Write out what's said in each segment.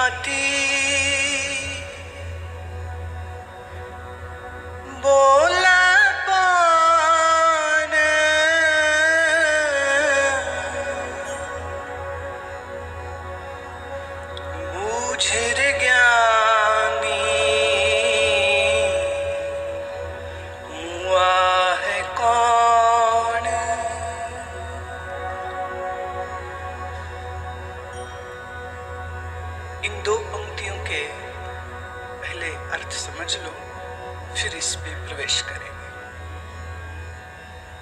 राती बोला कौन बूझ रे ज्ञानी हुआ है कौन। इन दो पंक्तियों के पहले अर्थ समझ लो, फिर इस पे प्रवेश करेंगे।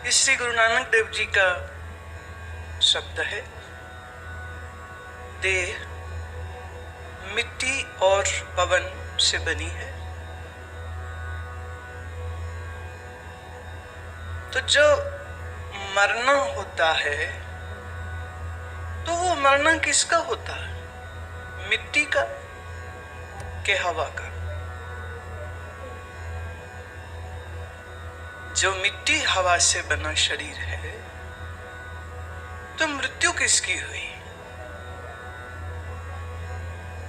इस श्री गुरु नानक देव जी का शब्द है, देह मिट्टी और पवन से बनी है। तो जो मरना होता है तो वो मरना किसका होता है? मिट्टी का के हवा का? जो मिट्टी हवा से बना शरीर है, तो मृत्यु किसकी हुई?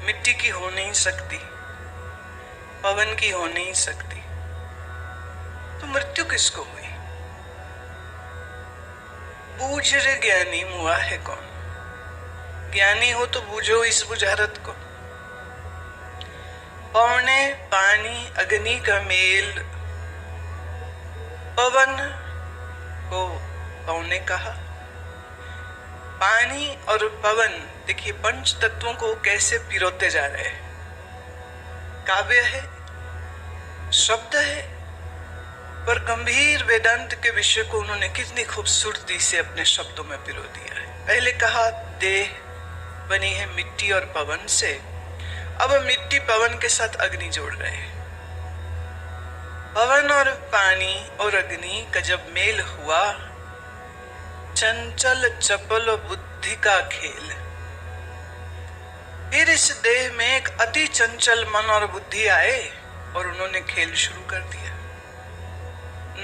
मिट्टी की हो नहीं सकती, पवन की हो नहीं सकती, तो मृत्यु किसको हुई? बूझ रे ज्ञानी मुआ है कौन। ज्ञानी हो तो बूझो इस बुझारत को। पौने पानी अग्नि का मेल, पवन को पौने कहा। पानी और पवन, देखिए पंच तत्वों को कैसे पिरोते जा रहे हैं। काव्य है, शब्द है, पर गंभीर वेदांत के विषय को उन्होंने कितनी खूबसूरती से अपने शब्दों में पिरो दिया है। पहले कहा देह बनी है मिट्टी और पवन से, अब मिट्टी पवन के साथ अग्नि जोड़ रहे हैं। पवन और पानी और अग्नि का जब मेल हुआ, चंचल चपल बुद्धि का खेल। फिर इस देह में एक अति चंचल मन और बुद्धि आए और उन्होंने खेल शुरू कर दिया।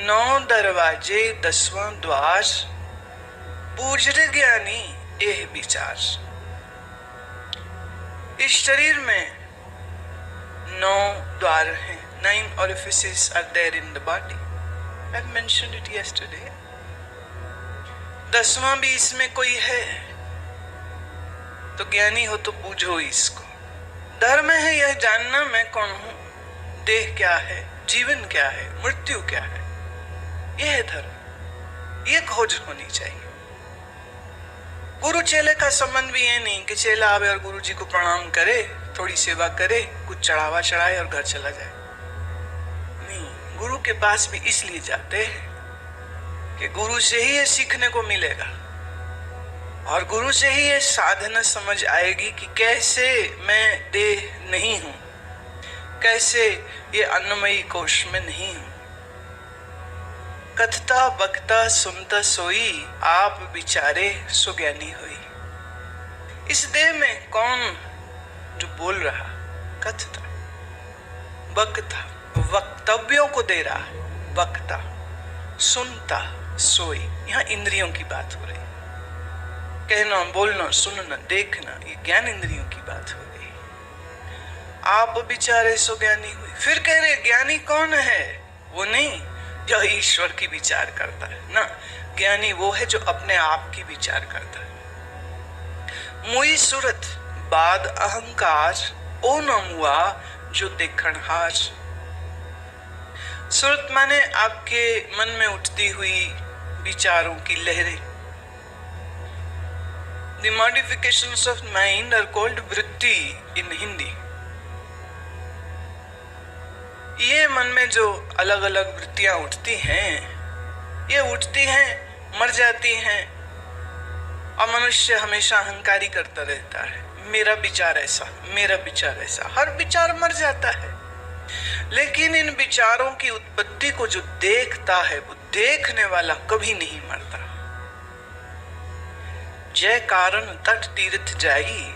9 दरवाजे 10वां द्वार, बूझ रे ज्ञानी एह विचार। इस शरीर में 9 द्वार हैं, 9 orifices are there in the body. I mentioned it yesterday. 10वां भी इसमें कोई है, तो ज्ञानी हो तो बूझो इसको। धर्म है यह जानना मैं कौन हूं, देह क्या है, जीवन क्या है, मृत्यु क्या है। यह है धर्म, ये खोज होनी चाहिए। गुरु चेले का संबंध भी ये नहीं कि चेला आवे और गुरु जी को प्रणाम करे, थोड़ी सेवा करे, कुछ चढ़ावा चढ़ाए और घर चला जाए। नहीं, गुरु के पास भी इसलिए जाते हैं कि गुरु से ही ये सीखने को मिलेगा और गुरु से ही ये साधना समझ आएगी कि कैसे मैं देह नहीं हूं, कैसे ये अन्नमयी कोश में नहीं हूं। कथता बकता सुनता सोई, आप विचारे सो ज्ञानी होई। इस देह में कौन जो बोल रहा? कथता, बकता, वक्तव्यों को दे रहा है, वक्ता, सुनता, सोई। यहाँ इंद्रियों की बात हो रही, कहना, बोलना, सुनना, देखना, ये ज्ञान इंद्रियों की बात हो रही। आप विचारे सो ज्ञानी हुई। फिर कह रहे ज्ञानी कौन है? वो नहीं जो ईश्वर की विचार करता है ना, ज्ञानी वो है जो अपने आप की विचार करता है। मुई सूरत बाद अहंकार, ओ न मुआ जो देखण हार। सूरत माने आपके मन में उठती हुई विचारों की लहरें। The modifications of mind are called vritti in Hindi. ये मन में जो अलग अलग वृत्तियां उठती हैं, ये उठती हैं, मर जाती हैं, और मनुष्य हमेशा अहंकारी करता रहता है। मेरा विचार ऐसा, मेरा विचार ऐसा, हर विचार मर जाता है। लेकिन इन विचारों की उत्पत्ति को जो देखता है, वो देखने वाला कभी नहीं मरता। जय कारण तट तीर्थ जाई,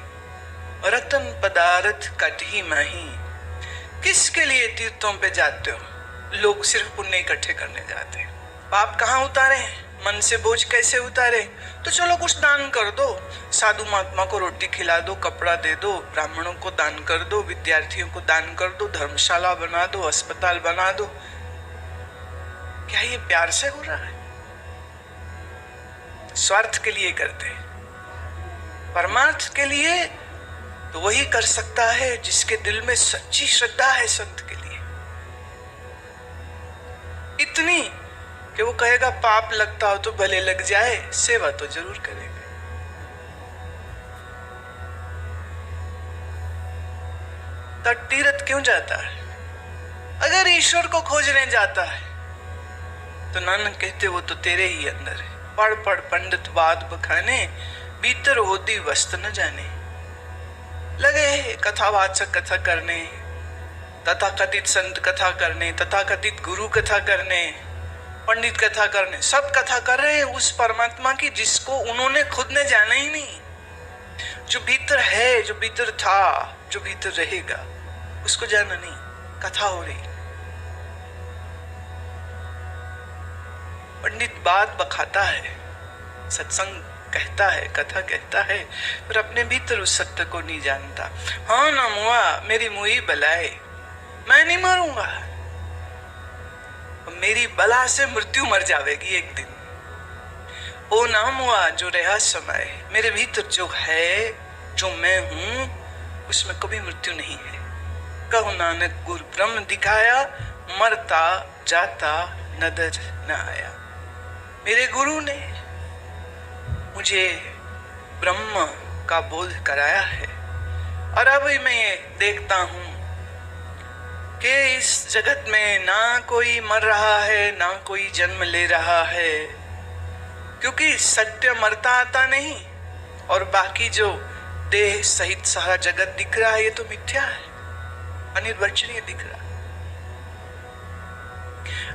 रतन पदार्थ कटही माही। किसके लिए तीर्थों पे जाते हो? लोग सिर्फ पुण्य इकट्ठे करने जाते हैं। पाप कहाँ उतारे हैं? मन से बोझ कैसे उतारे? तो चलो कुछ दान कर दो, साधु महात्मा को रोटी खिला दो, कपड़ा दे दो, ब्राह्मणों को दान कर दो, विद्यार्थियों को दान कर दो, धर्मशाला बना दो, अस्पताल बना दो। क्या ये प्यार से हो रहा है? स्वार्थ के लिए करते हैं। परमार्थ के लिए तो वही कर सकता है जिसके दिल में सच्ची श्रद्धा है संत के लिए, इतनी कि वो कहेगा पाप लगता हो तो भले लग जाए, सेवा तो जरूर करेगा। तो तीर्थ क्यों जाता है? अगर ईश्वर को खोजने जाता है तो नानक कहते वो तो तेरे ही अंदर है। पढ़ पढ़ पंडित बात बखाने, भीतर होती वस्त न जाने। लगे कथावाचक कथा करने, तथाकथित संत कथा करने, तथाकथित गुरु कथा करने, पंडित कथा करने, सब कथा कर रहे हैं उस परमात्मा की जिसको उन्होंने खुद ने जाना ही नहीं। जो भीतर है, जो भीतर था, जो भीतर रहेगा, उसको जाना नहीं। कथा हो रही, पंडित बात बखाता है, सत्संग कहता है, कथा कहता है, पर अपने भीतर उस सत्य को नहीं जानता। हाँ ना मुआ मेरी मुई बलाए, मैं नहीं मरूंगा, मेरी बला से मृत्यु मर जाएगी एक दिन। ओ नाम हुआ जो रहा समय, मेरे भीतर जो है, जो मैं हूं, उसमें कभी मृत्यु नहीं है। कहो नानक गुरु ब्रह्म दिखाया, मरता जाता नदर न आया। मेरे गुरु ने मुझे ब्रह्म का बोध कराया है, और अब मैं ये देखता हूं कि इस जगत में ना कोई मर रहा है, ना कोई जन्म ले रहा है, क्योंकि सत्य मरता आता नहीं, और बाकी जो देह सहित सारा जगत दिख रहा है ये तो मिथ्या है, अनिर्वचनीय दिख रहा।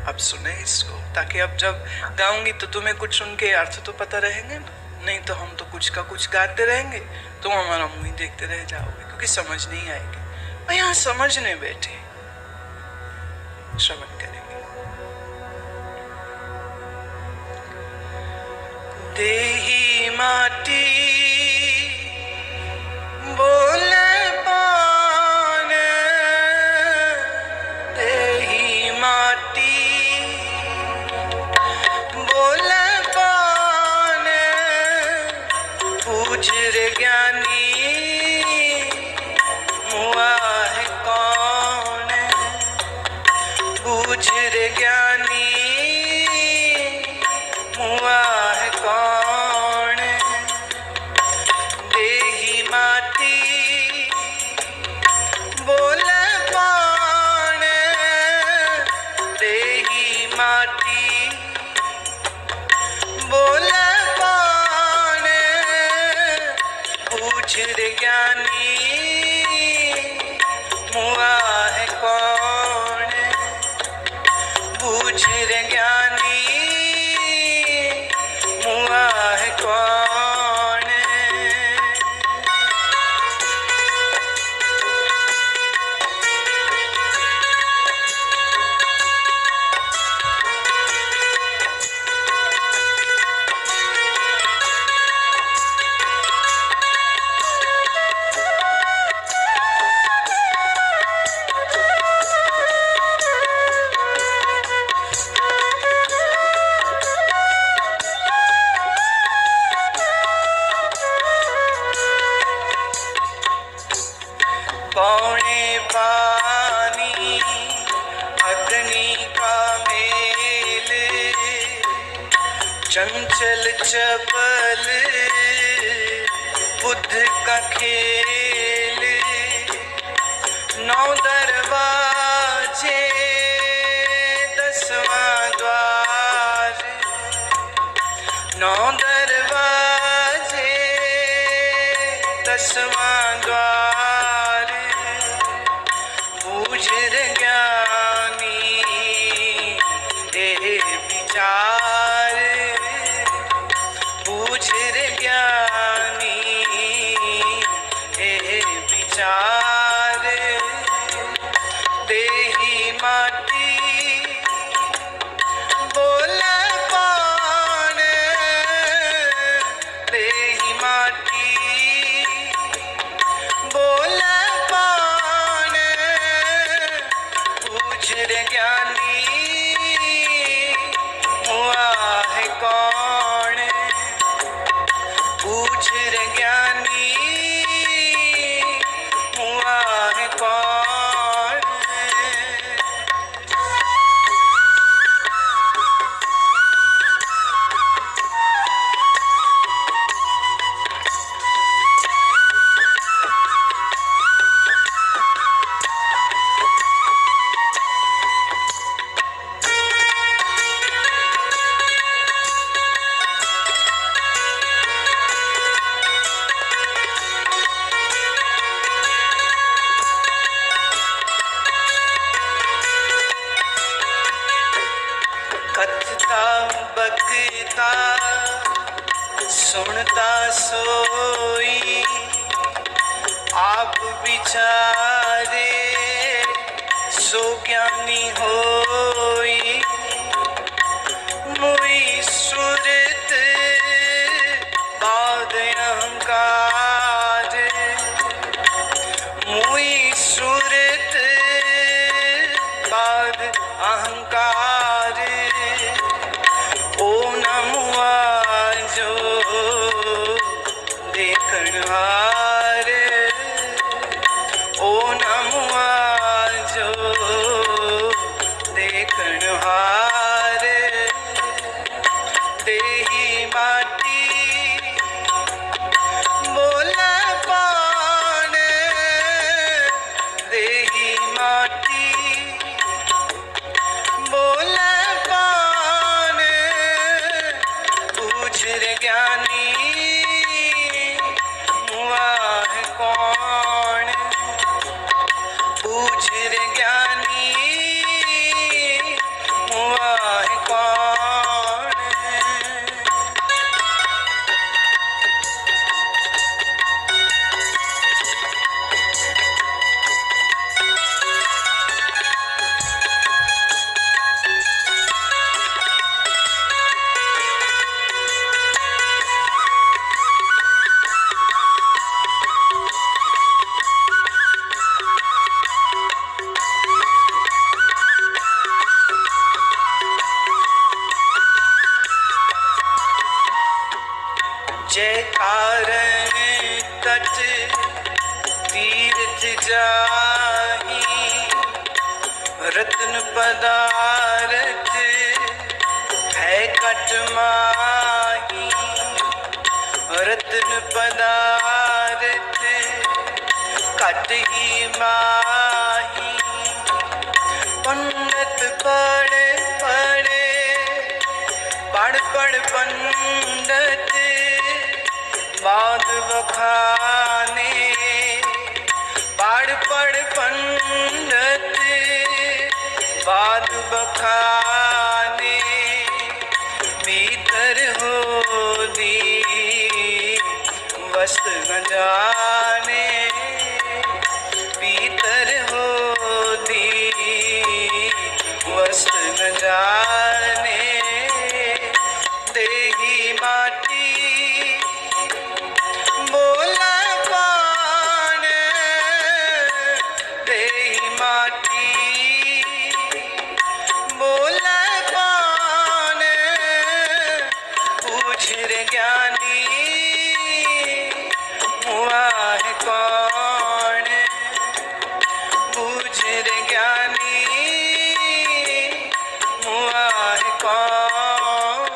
अब सुने इसको, ताकि अब जब गाऊंगी तो तुम्हें कुछ सुन के अर्थ तो पता रहेंगे ना, नहीं तो हम तो कुछ का कुछ गाते रहेंगे, तुम हमारा मुंह ही देखते रह जाओगे, क्योंकि समझ नहीं आएगी। मैं यहाँ समझने बैठे, श्रवण करेंगे। देही माटी बोले पान, देही माटी बोले पान, पूज रे ज्ञानी मुआ है कौन, पूज रे ज्ञानी मुआ है कौन। देही माटी बोले पान, देही माटी बोले पान, पूछ रे ज्ञानी मुआ है कौन, पूछ रे ज्ञानी मुआ है कौन। पौने पानी अग्नि का मेल, चंचल चपल बुद्ध का खेल। नौ दरवाजे 10वां द्वार, नौ दरवाजे 10वां द्वार, बूझ रे ज्ञानी ए विचार, बूझ रे ज्ञानी ए विचार। देही माटी बोले पान, है कौन, पूछ रे ज्ञानी हुआ है कौन। कथता बकता सुनता सोई, आप विचारे सो ज्ञानी होई। मुई सुरत बाद अहंकार, मुई सुरत बाद अहंकार। ओ नमुआ जो देखण हार, ओ नमुआ जो देखण हार। देही माटी बोला पान, देही माटी बोला पान। पूछ रे ज्ञानी हुआ है कौन, पूछ रे ज्ञानी हुआ है कौन। जय कारण तट तीर्थ जाही, रत्न पदारथ है कट माही। रत्न पदारथ कट ही माही। पंडित पढ़े पढ़े पढ़ पढ़ पंडित बाद बखाने। पढ़ पढ़ पंडित बाद बखाने। भीतर हो दी वस्त न जाने, भीतर हो दी वस्त न जाने। देही माटी बोला पान, देही माटी बोला पान। पूछ रे ज्ञानी हुआ है कौन, पूछ रे ज्ञानी हुआ है कौन।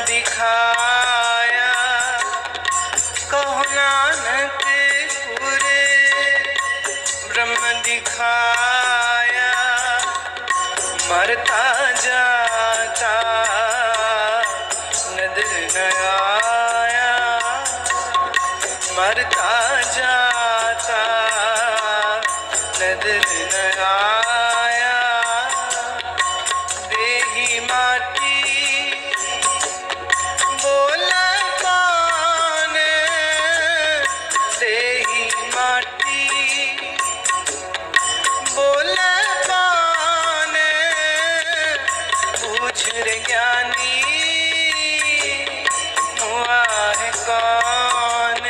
दिखाया कहो नानक पूरे दिखाया, मरता जाता नजर न आया, मरता जाता नजर न आया। देही माटी बोला कौन, देही माटी बोला कौन, पूछ रे ज्ञानी हुआ है कौन,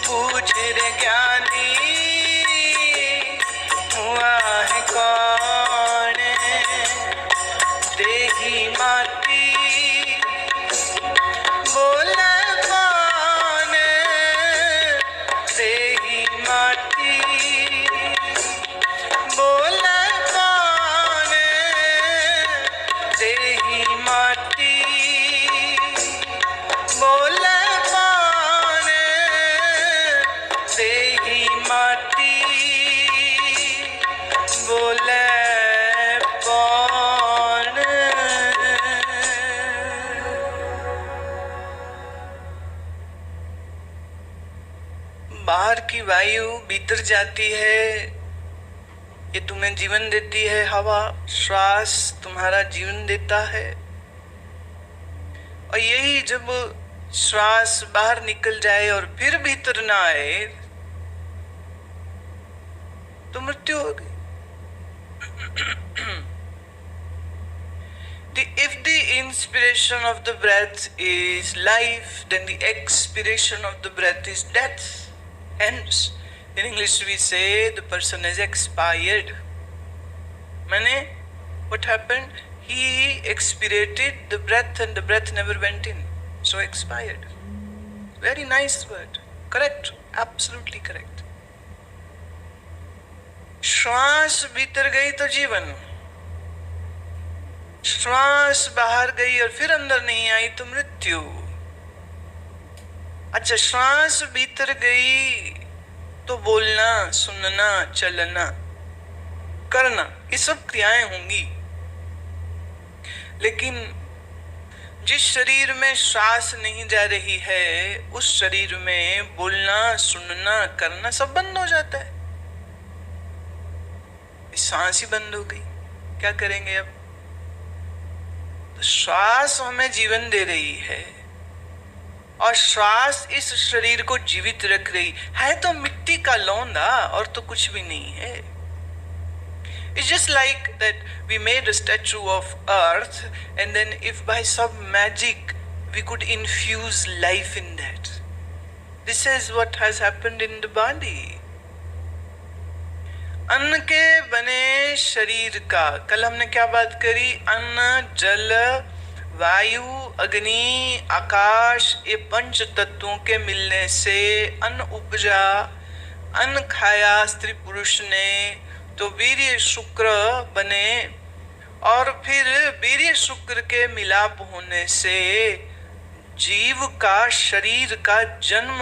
पूछ रे ज्ञानी हुआ है कौन। देही माटी बोला कौन, देही माटी बोला कौन, देही माटी बोला कौन, देही माटी बोले कौन। बाहर की वायु भीतर जाती है, ये तुम्हें जीवन देती है। हवा श्वास तुम्हारा जीवन देता है, और यही जब श्वास बाहर निकल जाए और फिर भीतर ना आए तो मृत्यु होगी। If the inspiration of the breath is life, then the expiration of the breath is death. Hence, in English we say the person is expired. Mane, what happened? He expirated the breath and the breath never went in. So expired. Very nice word. Correct. Absolutely correct. श्वास भीतर गई तो जीवन, श्वास बाहर गई और फिर अंदर नहीं आई तो मृत्यु। अच्छा, श्वास भीतर गई तो बोलना, सुनना, चलना, करना, ये सब क्रियाएं होंगी। लेकिन जिस शरीर में श्वास नहीं जा रही है उस शरीर में बोलना, सुनना, करना सब बंद हो जाता है। सांस ही बंद हो गई, क्या करेंगे अब? तो श्वास हमें जीवन दे रही है और श्वास इस शरीर को जीवित रख रही है। तो मिट्टी का लौंदा और तो कुछ भी नहीं है। It's just like that we made a statue of earth and then if by some magic we could infuse life in that. This is what has happened in the body. अन्न के बने शरीर का, कल हमने क्या बात करी? अन्न, जल, वायु, अग्नि, आकाश, ये पंच तत्वों के मिलने से अन्न उपजा। अन्न खाया स्त्री पुरुष ने तो वीर्य शुक्र बने, और फिर वीर्य शुक्र के मिलाप होने से जीव का शरीर का जन्म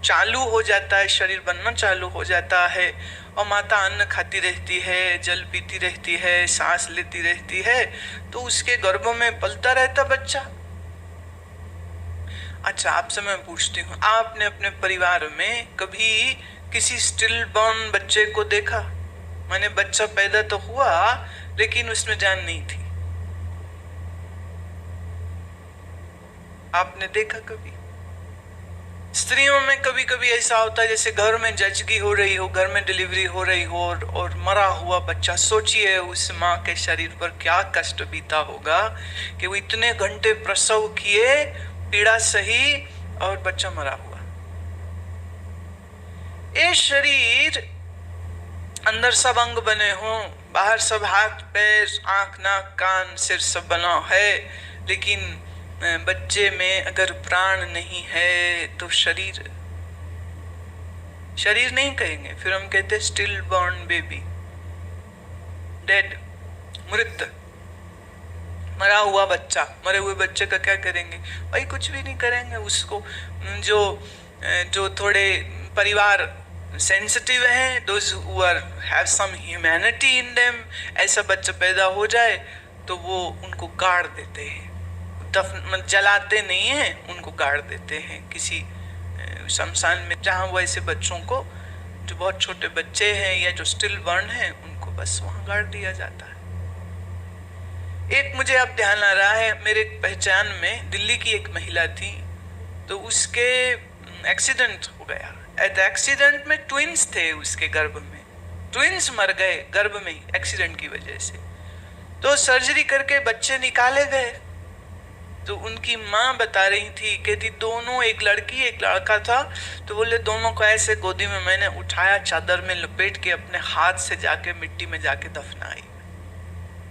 चालू हो जाता है, शरीर बनना चालू हो जाता है। और माता अन्न खाती रहती है, जल पीती रहती है, सांस लेती रहती है, तो उसके गर्भ में पलता रहता बच्चा। अच्छा, आपसे मैं पूछती हूँ, आपने अपने परिवार में कभी किसी स्टिल बॉर्न बच्चे को देखा? माने बच्चा पैदा तो हुआ लेकिन उसमें जान नहीं थी। आपने देखा कभी? स्त्रियों में कभी कभी ऐसा होता है जैसे घर में जचगी हो रही हो, घर में डिलीवरी हो रही हो और मरा हुआ बच्चा। सोचिए उस माँ के शरीर पर क्या कष्ट बीता होगा कि वो इतने घंटे प्रसव किए, पीड़ा सही, और बच्चा मरा हुआ। ये शरीर अंदर सब अंग बने हों, बाहर सब हाथ पैर आंख नाक कान सिर सब बना है, लेकिन बच्चे में अगर प्राण नहीं है तो शरीर नहीं कहेंगे, फिर हम कहते स्टिल बॉर्न बेबी, डेड, मृत, मरा हुआ बच्चा। मरे हुए बच्चे का क्या करेंगे भाई? कुछ भी नहीं करेंगे। उसको जो थोड़े परिवार सेंसिटिव हैं, those who are have some humanity in them, ऐसा बच्चा पैदा हो जाए तो वो उनको गाड़ देते हैं, जलाते नहीं हैं, उनको गाड़ देते हैं किसी शमशान में, जहाँ वो ऐसे बच्चों को, जो बहुत छोटे बच्चे हैं या जो स्टिल बर्न हैं, उनको बस वहाँ गाड़ दिया जाता है। एक मुझे अब ध्यान आ रहा है, मेरे पहचान में दिल्ली की एक महिला थी, तो उसके एक्सीडेंट हो गया। एक्सीडेंट में ट्विंस थे उसके गर्भ में, ट्विंस मर गए गर्भ में एक्सीडेंट की वजह से। तो सर्जरी करके बच्चे निकाले गए, तो उनकी माँ बता रही थी, कहती दोनों, एक लड़की एक लड़का था, तो बोले दोनों को ऐसे गोदी में मैंने उठाया, चादर में लपेट के अपने हाथ से जाके मिट्टी में जाके दफनाई।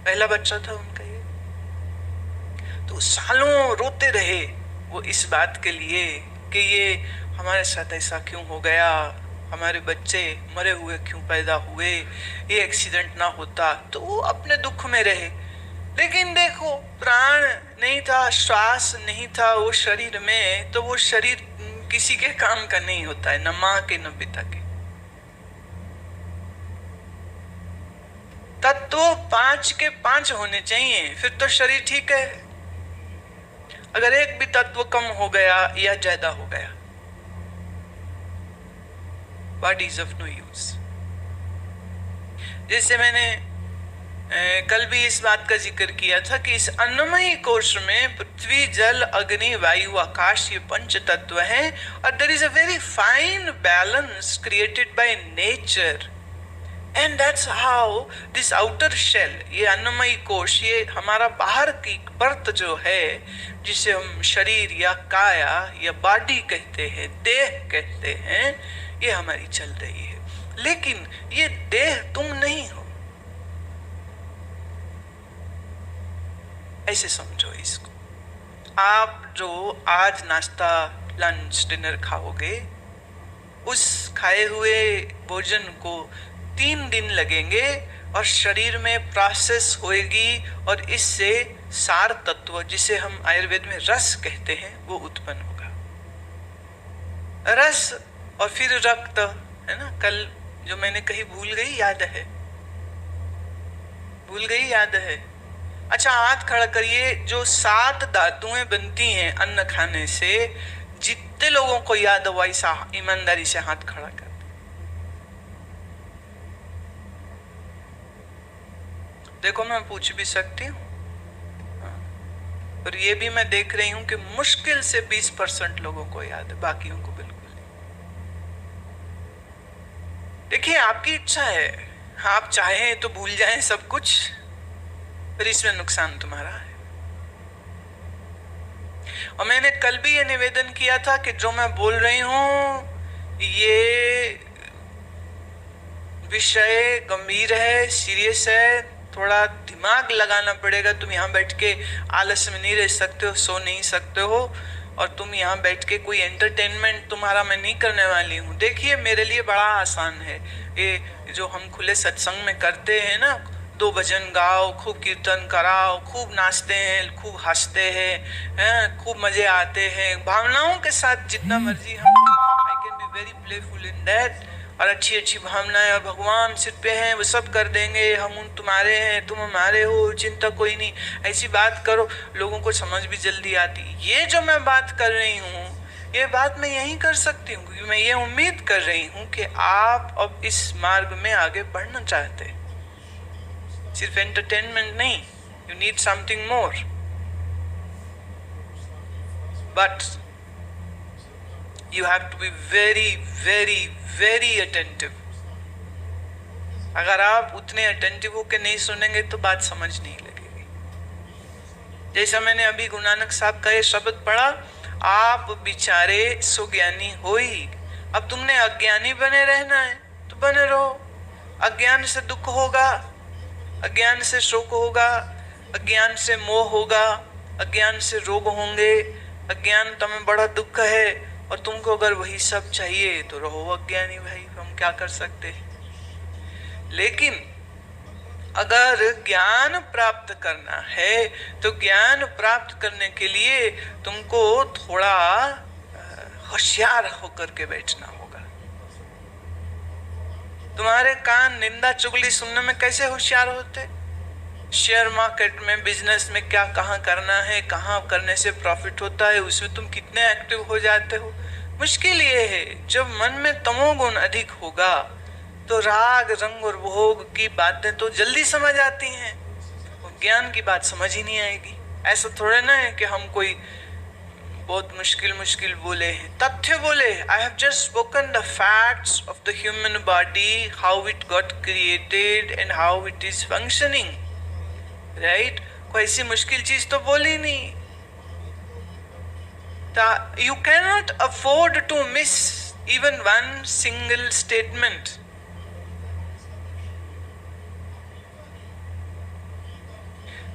पहला बच्चा था उनका ये। तो सालों रोते रहे वो इस बात के लिए कि ये हमारे साथ ऐसा क्यों हो गया, हमारे बच्चे मरे हुए क्यों पैदा हुए, ये एक्सीडेंट ना होता। तो वो अपने दुख में रहे। लेकिन देखो, प्राण नहीं था, श्वास नहीं था वो शरीर में, तो वो शरीर किसी के काम का नहीं होता है, न माँ के न पिता के। तत्व 5 के 5 होने चाहिए, फिर तो शरीर ठीक है। अगर एक भी तत्व कम हो गया या ज्यादा हो गया, body is of no use. जैसे मैंने कल भी इस बात का जिक्र किया था कि इस अन्नमयी कोश में पृथ्वी, जल, अग्नि, वायु, आकाश, ये 5 तत्व हैं, और there is a very fine balance created by nature, and that's how this outer shell, ये अन्नमयी कोश, ये हमारा बाहर की परत जो है, जिसे हम शरीर या काया या बॉडी कहते हैं, देह कहते हैं, ये हमारी चल रही है। लेकिन ये देह तुम नहीं हो, ऐसे समझो इसको। आप जो आज नाश्ता, लंच, डिनर खाओगे, उस खाए हुए भोजन को 3 दिन लगेंगे और शरीर में प्रोसेस होएगी, और इससे सार तत्व, जिसे हम आयुर्वेद में रस कहते हैं, वो उत्पन्न होगा। रस और फिर रक्त, है ना। कल जो मैंने कही भूल गई, याद है? भूल गई, याद है? अच्छा, हाथ खड़ा करिए। जो 7 धातुएं बनती हैं अन्न खाने से, जितने लोगों को याद हो ऐसा ईमानदारी से हाथ खड़ा कर। देखो, मैं पूछ भी सकती हूँ, और ये भी मैं देख रही हूं कि मुश्किल से 20% लोगों को याद है, बाकियों को बिल्कुल नहीं। देखिए, आपकी इच्छा है, आप चाहें तो भूल जाएं सब कुछ, फिर इसमें नुकसान तुम्हारा है। और मैंने कल भी ये निवेदन किया था कि जो मैं बोल रही हूं, ये विषय गंभीर है, सीरियस है, थोड़ा दिमाग लगाना पड़ेगा। तुम यहाँ बैठ के आलस में नहीं रह सकते हो, सो नहीं सकते हो, और तुम यहाँ बैठ के कोई एंटरटेनमेंट तुम्हारा मैं नहीं करने वाली हूँ। देखिए, मेरे लिए बड़ा आसान है ये जो हम खुले सत्संग में करते हैं ना, 2 भजन गाओ, खूब कीर्तन कराओ, खूब नाचते हैं, खूब हंसते हैं, खूब मजे आते हैं, भावनाओं के साथ जितना मर्जी हम, I can be very playful in that, और अच्छी अच्छी भावनाएं, और भगवान सिर पे हैं, वो सब कर देंगे, हम तुम्हारे हैं, तुम हमारे हो, चिंता कोई नहीं, ऐसी बात करो, लोगों को समझ भी जल्दी आती। ये जो मैं बात कर रही हूँ, ये बात मैं यही कर सकती हूँ क्योंकि मैं ये उम्मीद कर रही हूँ कि आप अब इस मार्ग में आगे बढ़ना चाहते हैं। सिर्फ एंटरटेनमेंट नहीं, you need something more, but you have to be very very very attentive। अगर आप उतने अटेंटिव होकर नहीं सुनेंगे तो बात समझ नहीं लगेगी। जैसा मैंने अभी गुरु नानक साहब का ये शब्द पढ़ा, आप बिचारे सो ज्ञानी होई। अब तुमने अज्ञानी बने रहना है तो बने रहो। अज्ञान से दुख होगा, अज्ञान से शोक होगा, अज्ञान से मोह होगा, अज्ञान से रोग होंगे, अज्ञानता में बड़ा दुख है, और तुमको अगर वही सब चाहिए तो रहो अज्ञानी भाई, हम क्या कर सकते हैं। लेकिन अगर ज्ञान प्राप्त करना है तो ज्ञान प्राप्त करने के लिए तुमको थोड़ा होशियार होकर के बैठना होगा। तुम्हारे कान निंदा चुगली सुनने में कैसे होशियार होते? शेयर मार्केट में, बिजनेस में क्या कहाँ करना है, कहाँ करने से प्रॉफिट होता है, उसमें तुम कितने एक्टिव हो जाते हो। मुश्किल ये है, जब मन में तमोगुण अधिक होगा तो राग रंग और भोग की बातें तो जल्दी समझ आती हैं, ज्ञान की बात समझ ही नहीं आएगी। ऐसा थोड़ा ना है कि हम कोई बहुत मुश्किल मुश्किल बोले हैं, तथ्य बोले। I have just spoken the facts of the human body, how it got created and how it is functioning, right? कोई ऐसी मुश्किल चीज तो बोली नहीं। You cannot afford to miss even one single statement.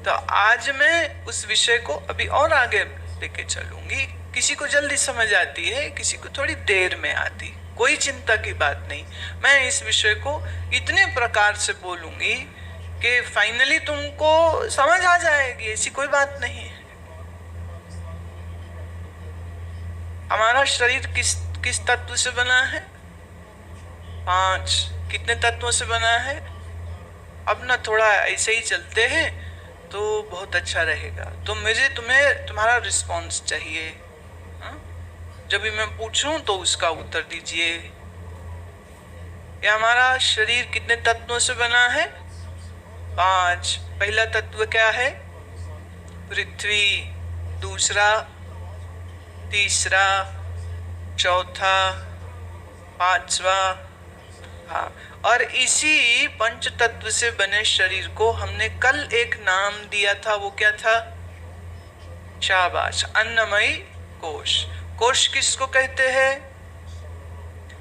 तो आज मैं उस विषय को अभी और आगे लेके चलूंगी। किसी को जल्दी समझ आती है, किसी को थोड़ी देर में आती, कोई चिंता की बात नहीं। मैं इस विषय को इतने प्रकार से बोलूंगी कि फाइनली तुमको समझ आ जाएगी, ऐसी कोई बात नहीं है। हमारा शरीर किस तत्व से बना है? 5। कितने तत्वों से बना है? अब ना थोड़ा ऐसे ही चलते हैं तो बहुत अच्छा रहेगा। तो मुझे तुम्हारा रिस्पॉन्स चाहिए। जब भी मैं पूछूं तो उसका उत्तर दीजिए। ये हमारा शरीर कितने तत्वों से बना है? 5। पहला तत्व क्या है? पृथ्वी। दूसरा, तीसरा, चौथा, 5वां। हाँ, और इसी पंच तत्व से बने शरीर को हमने कल एक नाम दिया था, वो क्या था? शाबाश, अन्नमयी कोश। कोश किसको कहते हैं?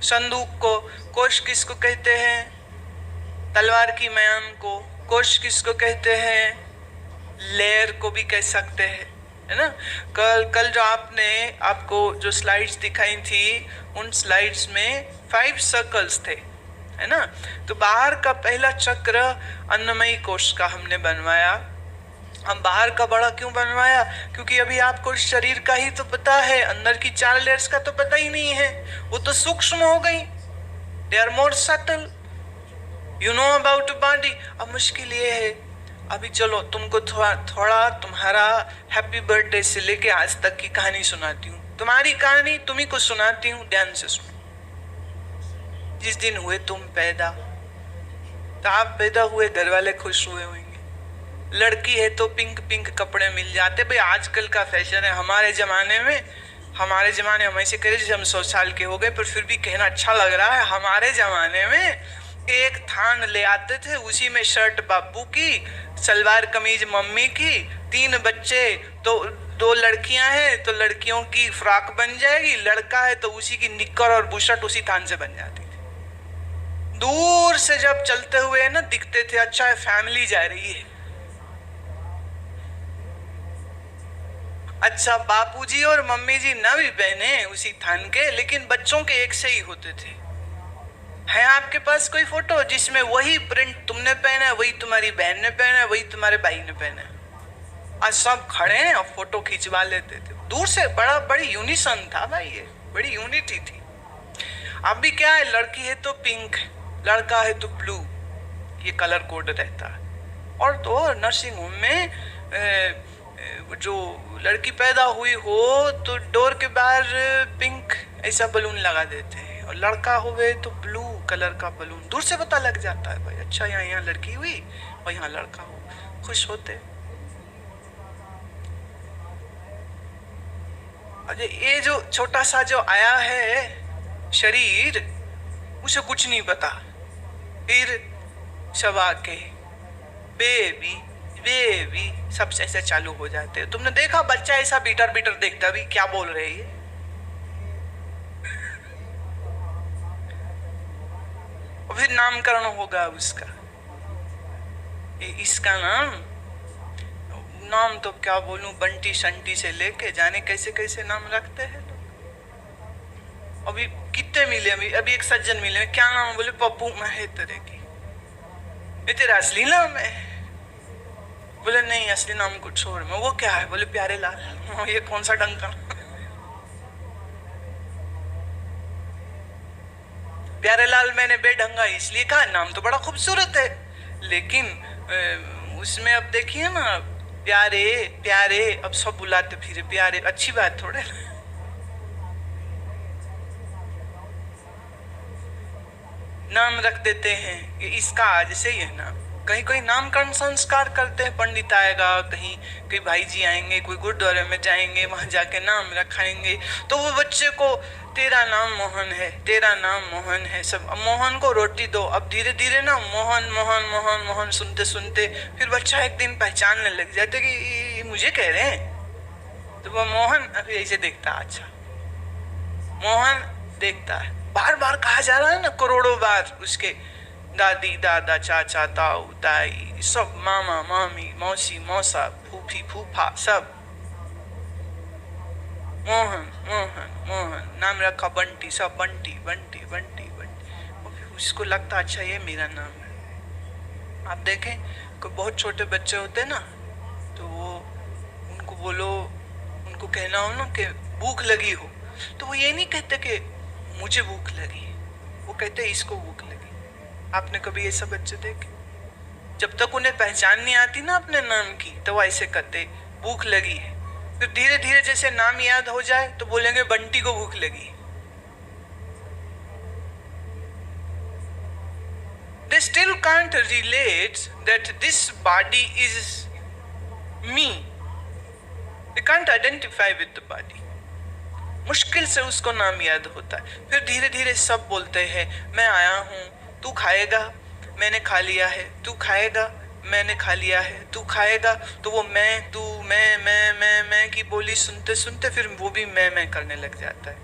संदूक को। कोश किसको कहते हैं? तलवार की म्यान को। कोश किसको कहते हैं? लेयर को भी कह सकते हैं, है ना? कल जो आपको जो स्लाइड्स दिखाई थी, उन स्लाइड्स में 5 सर्कल्स थे, है ना? तो बाहर का पहला चक्र अन्नमयी कोश का हमने बनवाया। हम बाहर का बड़ा क्यों बनवाया? क्योंकि अभी आपको शरीर का ही तो पता है, अंदर की 4 लेयर्स का तो पता ही नहीं है। वो तो सूक्ष्म हो गई, they are more subtle, you know about body. अब मुश्किल ये है, अभी चलो तुमको थोड़ा तुम्हारा हैप्पी बर्थडे से लेके आज तक की कहानी सुनाती हूँ। तुम्हारी कहानी तुम्ही को सुनाती हूँ, ध्यान से सुनो। जिस दिन हुए तुम पैदा, तो आप पैदा हुए, घर वाले खुश हुए होंगे। लड़की है तो पिंक पिंक कपड़े मिल जाते। भाई आजकल का फैशन है। हमारे जमाने हम ऐसे कह रहे जैसे हम 100 साल के हो गए, पर फिर भी कहना अच्छा लग रहा है। हमारे जमाने में एक थान ले आते थे, उसी में शर्ट बापू की, सलवार कमीज मम्मी की, 3 बच्चे, तो 2 लड़कियां हैं तो लड़कियों की फ्रॉक बन जाएगी, लड़का है तो उसी की निक्कर और बुशर्ट उसी थान से बन जाती थी। दूर से जब चलते हुए ना दिखते थे, अच्छा है फैमिली जा रही है। अच्छा, बापूजी और मम्मी जी ना भी पहने उसी थान के, लेकिन बच्चों के एक से ही होते थे। है आपके पास कोई फोटो जिसमें वही प्रिंट तुमने पहना है, वही तुम्हारी बहन ने पहना है, वही तुम्हारे भाई ने पहना है? आज सब खड़े हैं और फोटो खिंचवा लेते थे दूर से। बड़ी यूनिसन था भाई, ये बड़ी यूनिटी थी। अब भी क्या है, लड़की है तो पिंक, लड़का है तो ब्लू, ये कलर कोड रहता है। और तो नर्सिंग होम में जो लड़की पैदा हुई हो तो डोर के बाहर पिंक ऐसा बलून लगा देते हैं, और लड़का हुए तो ब्लू कलर का बलून। दूर से पता लग जाता है भाई, अच्छा यहाँ लड़की हुई और यहाँ लड़का हो, खुश होते। अरे ये जो छोटा सा जो आया है शरीर, उसे कुछ नहीं पता। फिर शवा के बेबी सब ऐसे चालू हो जाते हैं। तुमने देखा बच्चा ऐसा बीटर देखता भी, क्या बोल रहे हैं? और फिर नामकरण होगा उसका। इसका नाम तो क्या बोलूं, बंटी शंटी से लेके जाने कैसे कैसे नाम रखते हैं लोग। अभी कितने मिले, अभी एक सज्जन मिले, क्या नाम? बोले पप्पू महेतर की। ये तेरा असली नाम है? बोले नहीं, असली नाम कुछ और। मैं वो क्या है? बोले प्यारे लाल। ये कौन सा डंका? प्यारेलाल मैंने बेढंगा इसलिए कहा, नाम तो बड़ा खूबसूरत है, लेकिन उसमें अब देखिए ना, प्यारे प्यारे, अब सब बुलाते फिरे प्यारे, अच्छी बात थोड़े ना। नाम रख देते हैं कि इसका आज से ये नाम, कहीं कोई नामकरण संस्कार करते हैं, पंडित आएगा, कहीं कोई भाई जी आएंगे, कोई गुरुद्वारे में जाएंगे, वहां जाके नाम रखाएंगे, तो वो बच्चे को तेरा नाम मोहन है, तेरा नाम मोहन है, सब मोहन को रोटी दो। अब धीरे धीरे ना मोहन मोहन मोहन मोहन सुनते सुनते फिर बच्चा एक दिन पहचानने लग जाते कि ये मुझे कह रहे हैं, तो वो मोहन अभी ऐसे देखता, अच्छा मोहन देखता है, बार बार कहा जा रहा है ना, करोड़ों बार उसके दादी दादा चाचा ताऊ ताई सब, मामा मामी मौसी मौसा फूफी फूफा सब, मोहन मोहन मोहन, नाम रखा बंटी, सब बंटी बंटी बंटी बंटी। उसको लगता अच्छा ये मेरा नाम है। आप देखें कोई बहुत छोटे बच्चे होते ना, तो वो उनको बोलो, उनको कहना हो ना कि भूख लगी हो, तो वो ये नहीं कहते कि मुझे भूख लगी, वो कहते इसको भूख लगी। आपने कभी ये सब बच्चे देखे? जब तक उन्हें पहचान नहीं आती ना अपने नाम की, तो वो ऐसे कहते भूख लगी है। फिर धीरे धीरे जैसे नाम याद हो जाए तो बोलेंगे बंटी को भूख लगी। They still can't relate that this body is me. They can't identify with the body. मुश्किल से उसको नाम याद होता है। फिर धीरे धीरे सब बोलते हैं मैं आया हूँ, तू खाएगा, मैंने खा लिया है, तू खाएगा, मैंने खा लिया है, तू खाएगा। तो वो मैं, तू, मैं की बोली सुनते सुनते फिर वो भी मैं करने लग जाता है।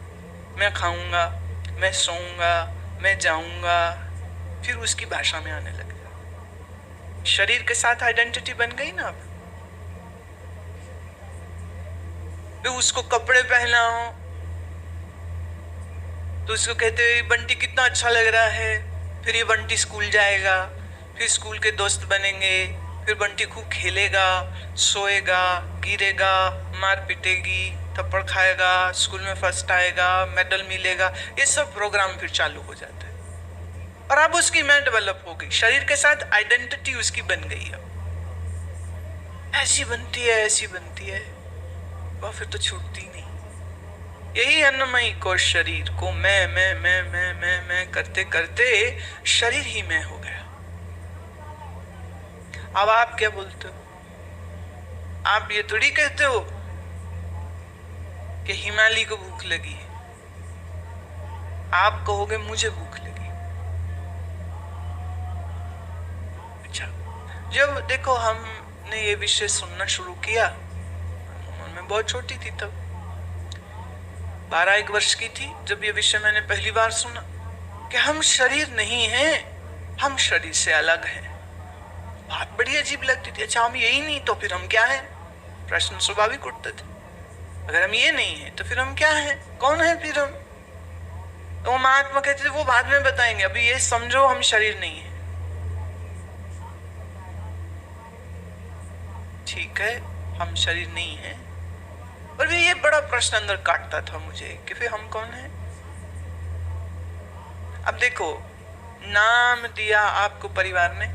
मैं खाऊंगा, मैं सोऊंगा, मैं जाऊंगा, फिर उसकी भाषा में आने लग जाता। शरीर के साथ आइडेंटिटी बन गई ना। अब फिर उसको कपड़े पहनाओ तो उसको कहते हैं बंटी कितना अच्छा लग रहा है, फिर ये बंटी स्कूल जाएगा, फिर स्कूल के दोस्त बनेंगे, फिर बंटी खूब खेलेगा, सोएगा, गिरेगा, मार पिटेगी, थप्पड़ खाएगा, स्कूल में फर्स्ट आएगा, मेडल मिलेगा, ये सब प्रोग्राम फिर चालू हो जाता है। और अब उसकी मैं डेवलप हो गई, शरीर के साथ आइडेंटिटी उसकी बन गई। अब ऐसी बनती है, ऐसी बनती है, वह फिर तो छूटती नहीं। यही अन्नमयी कोश शरीर को मैं करते करते शरीर ही मैं हो गया। अब आप क्या बोलते हो? आप ये थोड़ी कहते हो कि हिमालय को भूख लगी है, आप कहोगे मुझे भूख लगी। अच्छा, जब देखो हमने ये विषय सुनना शुरू किया, मैं बहुत छोटी थी, तब 12-1 वर्ष की थी जब ये विषय मैंने पहली बार सुना कि हम शरीर नहीं हैं, हम शरीर से अलग हैं। बात बड़ी अजीब लगती थी। अच्छा, हम यही नहीं तो फिर हम क्या हैं? प्रश्न स्वाभाविक उठते थे। अगर हम ये नहीं हैं तो फिर हम क्या हैं? कौन है फिर हम? तो वो महात्मा कहते थे वो बाद में बताएंगे, अभी ये समझो हम शरीर नहीं है। ठीक है, हम शरीर नहीं है, और भी ये बड़ा प्रश्न अंदर काटता था मुझे कि फिर हम कौन हैं? अब देखो, नाम दिया आपको परिवार ने,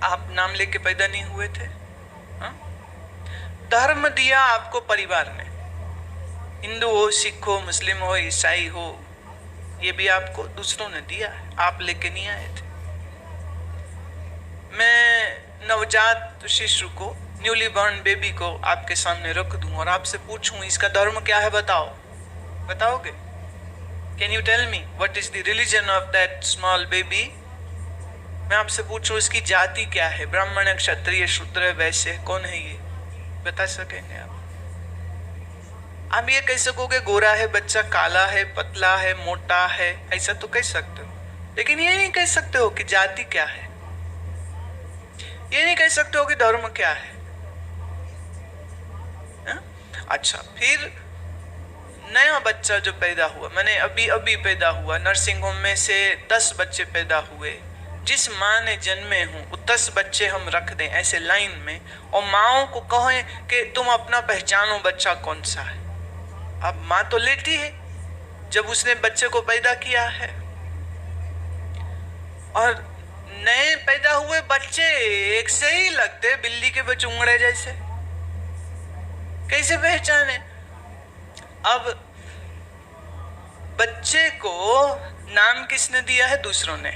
आप नाम लेके पैदा नहीं हुए थे। हा? धर्म दिया आपको परिवार ने, हिंदू हो, सिख हो, मुस्लिम हो, ईसाई हो, ये भी आपको दूसरों ने दिया है, आप लेके नहीं आए थे। मैं नवजात शिशु को, न्यूली बॉर्न बेबी को आपके सामने रख दूं और आपसे पूछूं इसका धर्म क्या है, बताओ, बताओगे? Can you tell me what is the religion of that small baby? मैं आपसे पूछूं इसकी जाति क्या है, ब्राह्मण, क्षत्रिय, शूद्र, वैश्य, कौन है ये? बता सकेंगे आप? आप ये कह सकोगे गोरा है बच्चा, काला है, पतला है, मोटा है, ऐसा तो कह सकते हो, लेकिन ये नहीं कह सकते हो कि जाति क्या है, ये नहीं कह सकते हो कि धर्म क्या है। अच्छा, फिर नया बच्चा जो पैदा हुआ, मैंने अभी पैदा हुआ, नर्सिंग होम में से 10 बच्चे पैदा हुए, जिस माँ ने जन्मे हों वो 10 बच्चे हम रख दें ऐसे लाइन में, और माओं को कहें कि तुम अपना पहचानो बच्चा कौन सा है। अब माँ तो लेटी है जब उसने बच्चे को पैदा किया है, और नए पैदा हुए बच्चे एक से ही लगते, बिल्ली के बचुंगड़े जैसे, कैसे पहचाने? अब बच्चे को नाम किसने दिया है? दूसरों ने।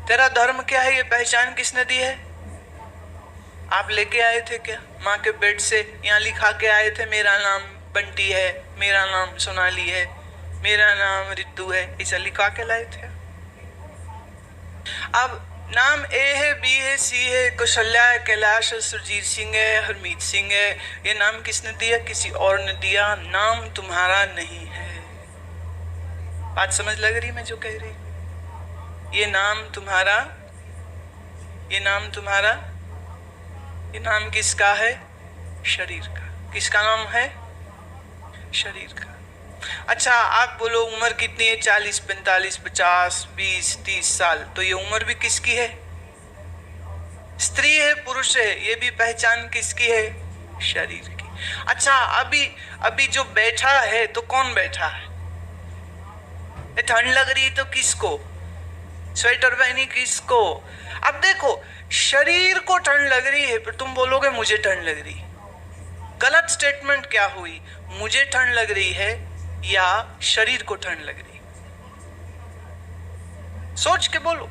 तेरा धर्म क्या है, ये पहचान किसने दी है? आप लेके आए थे क्या? माँ के पेट से यहाँ लिखा के आए थे, मेरा नाम बंटी है, मेरा नाम सोनाली है, मेरा नाम रितु है, ऐसा लिखा के लाए थे? अब नाम ए है, बी है, सी है, कौशल्या है, कैलाश है, सुरजीत सिंह है, हरमीत सिंह है, ये नाम किसने दिया? किसी और ने दिया। नाम तुम्हारा नहीं है। बात समझ लग रही मैं जो कह रही? ये नाम तुम्हारा, ये नाम तुम्हारा, ये नाम किसका है? शरीर का। किसका नाम है? शरीर का। अच्छा, आप बोलो उम्र कितनी है? 40, 45, 50, 20, 30 साल। तो ये उम्र भी किसकी है? स्त्री है, पुरुष है, ये भी पहचान किसकी है? शरीर की। अच्छा, अभी जो बैठा है तो कौन बैठा है? ठंड लग रही तो किसको? स्वेटर पहनी किसको? अब देखो, शरीर को ठंड लग रही है, फिर तुम बोलोगे मुझे ठंड लग रही। गलत स्टेटमेंट क्या हुई? मुझे ठंड लग रही है या शरीर को ठंड लग रही? सोच के बोलो।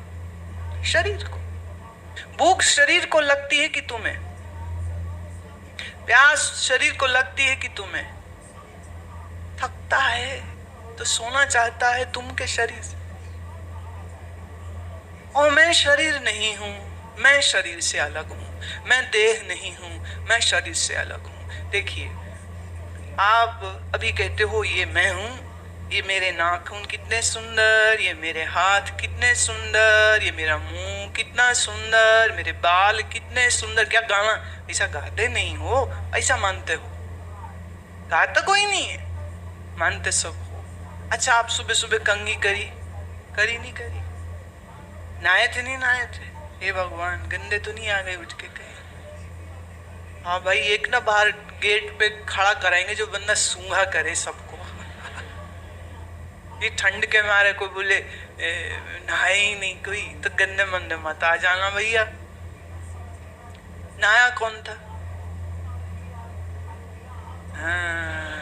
शरीर को। भूख शरीर को लगती है कि तुम्हें? प्यास शरीर को लगती है कि तुम्हें? थकता है तो सोना चाहता है तुम के शरीर से। और मैं शरीर नहीं हूं, मैं शरीर से अलग हूं। मैं देह नहीं हूं, मैं शरीर से अलग हूं। देखिए, आप अभी कहते हो ये मैं हूं, ये मेरे नाखून कितने सुंदर, ये मेरे हाथ कितने सुंदर, ये मेरा मुंह कितना सुंदर, मेरे बाल कितने सुंदर। क्या गाना? ऐसा गाते नहीं हो, ऐसा मानते हो। गाता कोई नहीं है, मानते सब हो। अच्छा, आप सुबह सुबह कंघी करी नहीं करी? नहाए थे नहीं नहाए थे? हे भगवान, गंदे तो नहीं आ गए उठ के कहीं? हाँ भाई, एक ना बाहर गेट पे खड़ा कराएंगे जो बंदा सूंघा करे सबको। ये ठंड के मारे कोई बोले नहाए ही नहीं कोई, तो गंदे मंदे मत आ जाना भैया। नहाया कौन था? हाँ,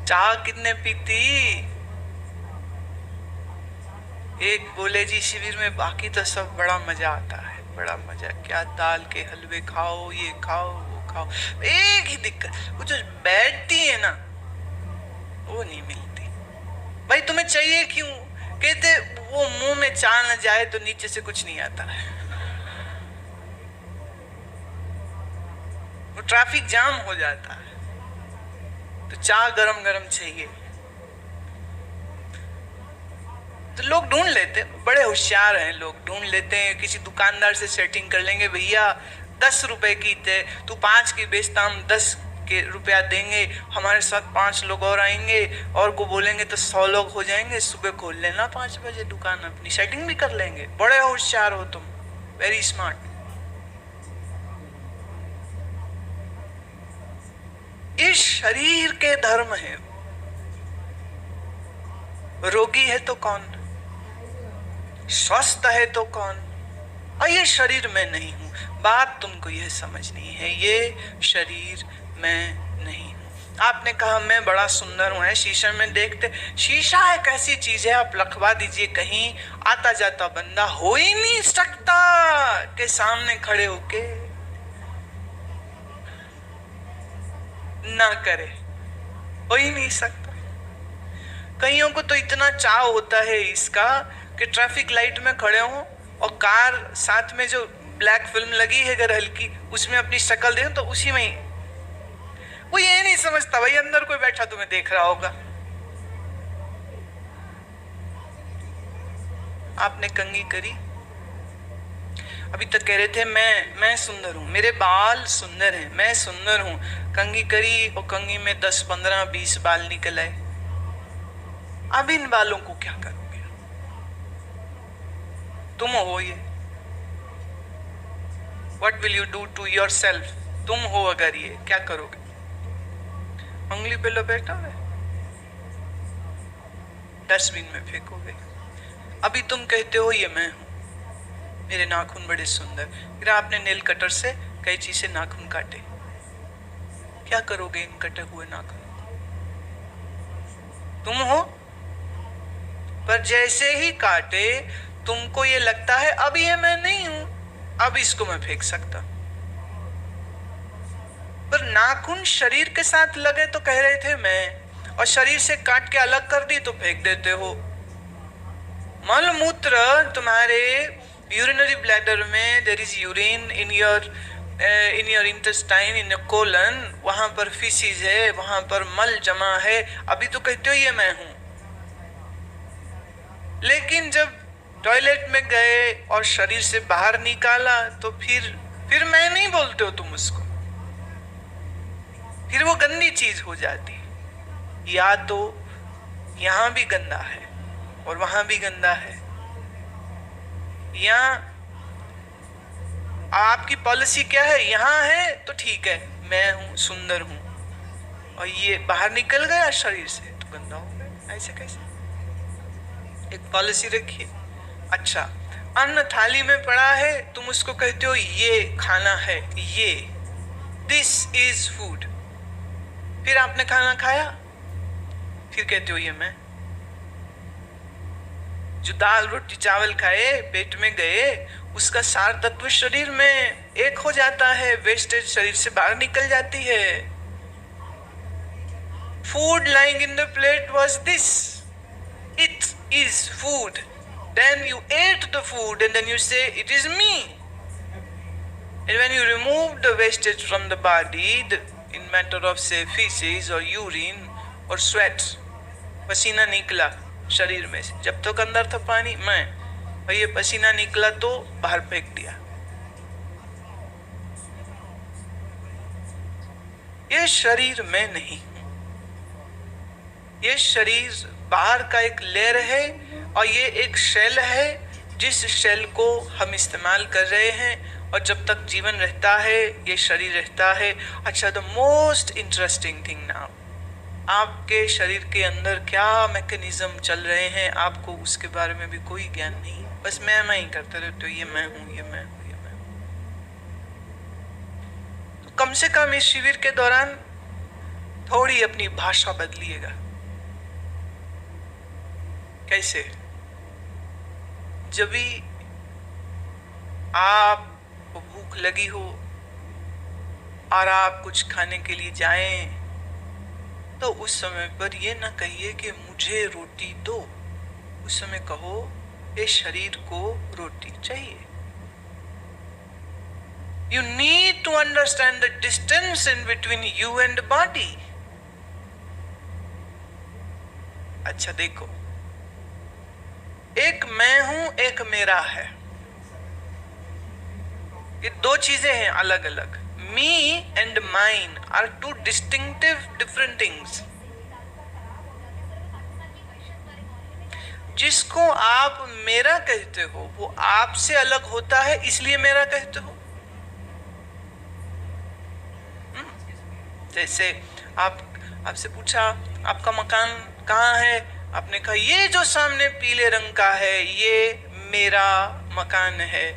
चाय कितने पीती? एक बोले जी शिविर में, बाकी तो सब बड़ा मजा आता है, बड़ा मजा। क्या दाल के हलवे खाओ, ये खाओ वो खाओ। एक ही दिक्कत, वो जो बैठती है ना, वो नहीं मिलती। भाई तुम्हें चाहिए क्यों? कहते वो मुंह में चाय न जाए तो नीचे से कुछ नहीं आता है। वो ट्रैफिक जाम हो जाता है तो चाय गरम गरम चाहिए। तो लोग ढूंढ लेते, बड़े होशियार हैं लोग, ढूंढ लेते हैं। किसी दुकानदार से सेटिंग कर लेंगे, भैया 10 रुपए की थे, तू 5 की बेचता, हम 10 के रुपया देंगे, हमारे साथ 5 लोग और आएंगे, और को बोलेंगे तो 100 लोग हो जाएंगे। सुबह खोल लेना 5 बजे दुकान अपनी, सेटिंग भी कर लेंगे। बड़े होशियार हो तुम, वेरी स्मार्ट। इस शरीर के धर्म है। रोगी है तो कौन? स्वस्थ है तो कौन? और ये शरीर मैं नहीं हूं। बात तुमको यह समझनी है, ये शरीर मैं नहीं हूं। आपने कहा मैं बड़ा सुंदर हूं, है शीशे में देखते। शीशा एक ऐसी चीज है, आप लखवा दीजिए कहीं, आता जाता बंदा हो ही नहीं सकता के सामने खड़े होके ना करे, हो ही नहीं सकता। कईयों को तो इतना चाव होता है इसका कि ट्रैफिक लाइट में खड़े हों और कार साथ में जो ब्लैक फिल्म लगी है अगर हल्की, उसमें अपनी शक्ल दें तो उसी में ही। वो ये नहीं समझता भाई अंदर कोई बैठा तुम्हें देख रहा होगा। आपने कंघी करी? अभी तक कह रहे थे मैं सुंदर हूं, मेरे बाल सुंदर हैं, मैं सुंदर हूं। कंघी करी और कंघी में 10, 15, 20 बाल निकल आए। अब इन बालों को क्या करोगे? तुम हो ये। What will you do to yourself? तुम हो अगर ये, क्या करोगे? उंगली पे लपेटोगे, डस्टबिन में फेंकोगे। अभी तुम कहते हो ये मैं हूं, मेरे नाखून बड़े सुंदर, फिर आपने नेल कटर से कैंची से नाखून काटे, क्या करोगे इन कटे हुए नाखून? तुम हो। पर जैसे ही काटे तुमको ये लगता है अब ये मैं नहीं हूं, अब इसको मैं फेंक सकता। पर नाखून शरीर के साथ लगे तो कह रहे थे मैं, और शरीर से काट के अलग कर दी तो फेंक देते हो। मल मूत्र तुम्हारे यूरिनरी ब्लैडर में, there is urine in your intestine, in your colon, वहां पर फीसिस है, वहां पर मल जमा है, अभी तो कहते हो ये मैं हूं। लेकिन जब टॉयलेट में गए और शरीर से बाहर निकाला तो फिर मैं नहीं बोलते हो तुम उसको, फिर वो गंदी चीज हो जाती। या तो यहां भी गंदा है और वहां भी गंदा है, या आपकी पॉलिसी क्या है, यहां है तो ठीक है, मैं हूं, सुंदर हूं, और ये बाहर निकल गया शरीर से तो गंदा हो गया। ऐसे कैसे? एक पॉलिसी रखिए। अच्छा, अन्न थाली में पड़ा है, तुम उसको कहते हो ये खाना है, ये दिस इज फूड। फिर आपने खाना खाया, फिर कहते हो ये मैं। जो दाल रोटी चावल खाए, पेट में गए, उसका सार तत्व शरीर में एक हो जाता है, वेस्टेज शरीर से बाहर निकल जाती है। Food lying in the plate was this, it is food. Then you ate the food and then you say it is me. And when you remove the wastage from the body, in matter of say feces or urine or sweat, पसीना निकला शरीर में से, जब तक अंदर था पानी मैं, और ये पसीना निकला तो बाहर फेंक दिया। ये शरीर में नहीं, ये शरीर बाहर का एक लेयर है, और ये एक शेल है जिस शेल को हम इस्तेमाल कर रहे हैं, और जब तक जीवन रहता है ये शरीर रहता है। अच्छा, the most interesting thing now, आपके शरीर के अंदर क्या मैकेनिज्म चल रहे हैं आपको उसके बारे में भी कोई ज्ञान नहीं, बस मैं ही करते रहते हो, ये मैं हूं, ये मैं हूं, ये मैं हूं। तो कम से कम इस शिविर के दौरान थोड़ी अपनी भाषा बदलिएगा। कैसे? जब भी आपको भूख लगी हो और आप कुछ खाने के लिए जाएं, तो उस समय पर ये ना कहिए कि मुझे रोटी दो, उस समय कहो ये शरीर को रोटी चाहिए। You need to understand the distance in between you and the body. अच्छा देखो, एक मैं हूं, एक मेरा है, ये दो चीजें हैं अलग अलग। Me and mine are two distinctive different things. जिसको आप मेरा कहते हो वो आपसे अलग होता है, इसलिए मेरा कहते हो। जैसे आपसे पूछा आपका मकान कहाँ है, आपने कहा ये जो सामने पीले रंग का है ये मेरा मकान है।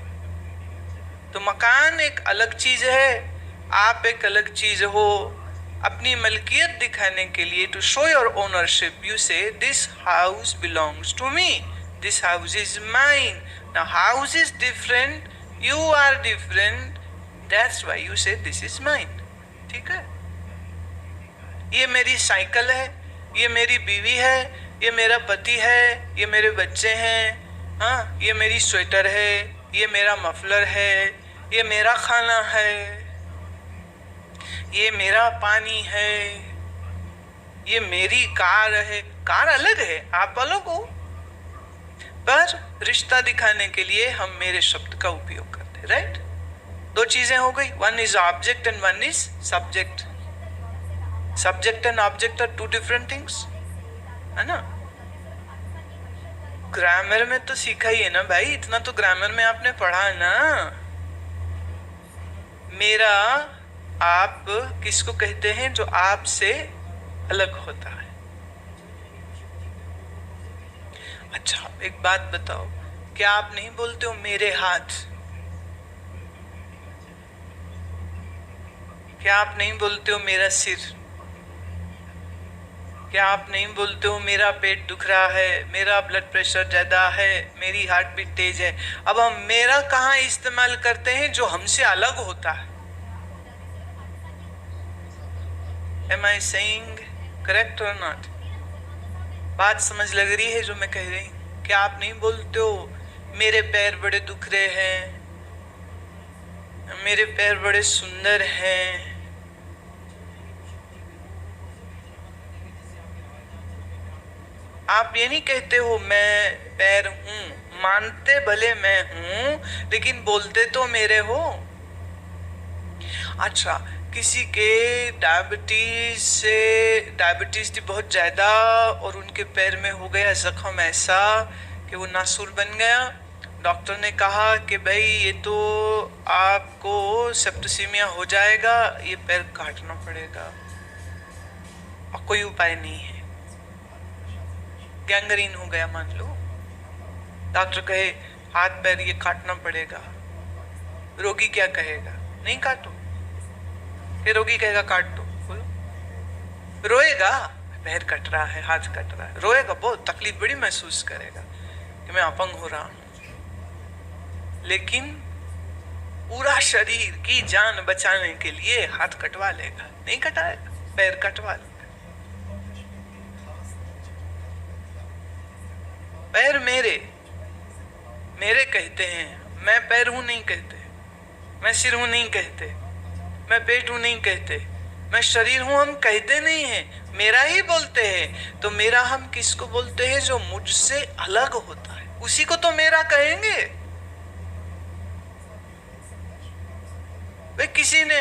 तो मकान एक अलग चीज है, आप एक अलग चीज हो। अपनी मलकियत दिखाने के लिए, to show your ownership, you say this house belongs to me, this house is mine. Now house is different, you are different, that's why you say this is mine. ठीक है? ये मेरी साइकिल है, ये मेरी बीवी है, ये मेरा पति है, ये मेरे बच्चे हैं, हाँ, ये मेरी स्वेटर है, ये मेरा मफलर है, ये मेरा खाना है, ये मेरा पानी है, ये मेरी कार है। कार अलग है, आप अलग हो, पर रिश्ता दिखाने के लिए हम मेरे शब्द का उपयोग करते हैं। राइट? दो चीजें हो गई, one is object and one is subject. Subject and object are two different things, है ना? ग्रामर में तो सीखा ही है ना भाई, इतना तो ग्रामर में आपने पढ़ा है ना। मेरा आप किसको कहते हैं? जो आपसे अलग होता है। अच्छा एक बात बताओ, क्या आप नहीं बोलते हो मेरे हाथ? क्या आप नहीं बोलते हो मेरा सिर? क्या आप नहीं बोलते हो मेरा पेट दुख रहा है, मेरा ब्लड प्रेशर ज्यादा है, मेरी हार्ट बीट तेज है? अब हम मेरा कहाँ इस्तेमाल करते हैं जो हमसे अलग होता है? Am I saying correct or not? बात समझ लग रही है जो मैं कह रही हूँ? क्या आप नहीं बोलते हो मेरे पैर बड़े दुख रहे हैं, मेरे पैर बड़े सुंदर हैं? आप ये नहीं कहते हो मैं पैर हूं, मानते भले मैं हूं लेकिन बोलते तो मेरे हो। अच्छा किसी के डायबिटीज थी बहुत ज्यादा और उनके पैर में हो गया जख्म ऐसा कि वो नासूर बन गया। डॉक्टर ने कहा कि भाई ये तो आपको सेप्टिसिमिया हो जाएगा, ये पैर काटना पड़ेगा और कोई उपाय नहीं है। गैंग्रीन हो गया मान लो, डॉक्टर कहे हाथ पैर ये काटना पड़ेगा, रोगी क्या कहेगा? नहीं काटो। फिर रोगी कहेगा काट दो, बोलो रोएगा, पैर कट रहा है, हाथ कट रहा है, रोएगा, बहुत तकलीफ बड़ी महसूस करेगा कि मैं अपंग हो रहा हूं, लेकिन पूरा शरीर की जान बचाने के लिए हाथ कटवा लेगा। नहीं कटाएगा, पैर कटवा लेगा। पैर मेरे मेरे कहते हैं, मैं पैर हूं नहीं कहते, मैं सिर हूं नहीं कहते, मैं पेट हूं नहीं कहते, मैं शरीर हूं हम कहते नहीं हैं, मेरा ही बोलते हैं। तो मेरा हम किसको बोलते हैं? जो मुझसे अलग होता है, उसी को तो मेरा कहेंगे। वे किसी ने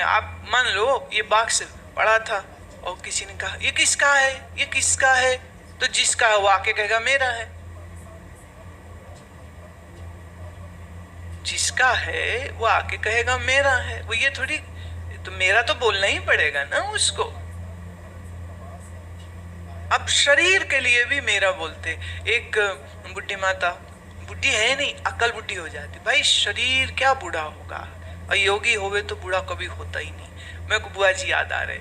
आप मान लो ये बॉक्स पड़ा था और किसी ने कहा ये किसका है, ये किसका है? तो जिसका है वो आके कहेगा मेरा है, जिसका है वो आके कहेगा मेरा है। वो ये थोड़ी, तो मेरा तो बोलना ही पड़ेगा ना उसको। अब शरीर के लिए भी मेरा बोलते। एक बुढ़ी माता, बुढ़ी है नहीं, अकल बुढ़ी हो जाती, भाई शरीर क्या बूढ़ा होगा, और योगी होवे तो बूढ़ा कभी होता ही नहीं। मेरे को बुआ जी याद आ रहे,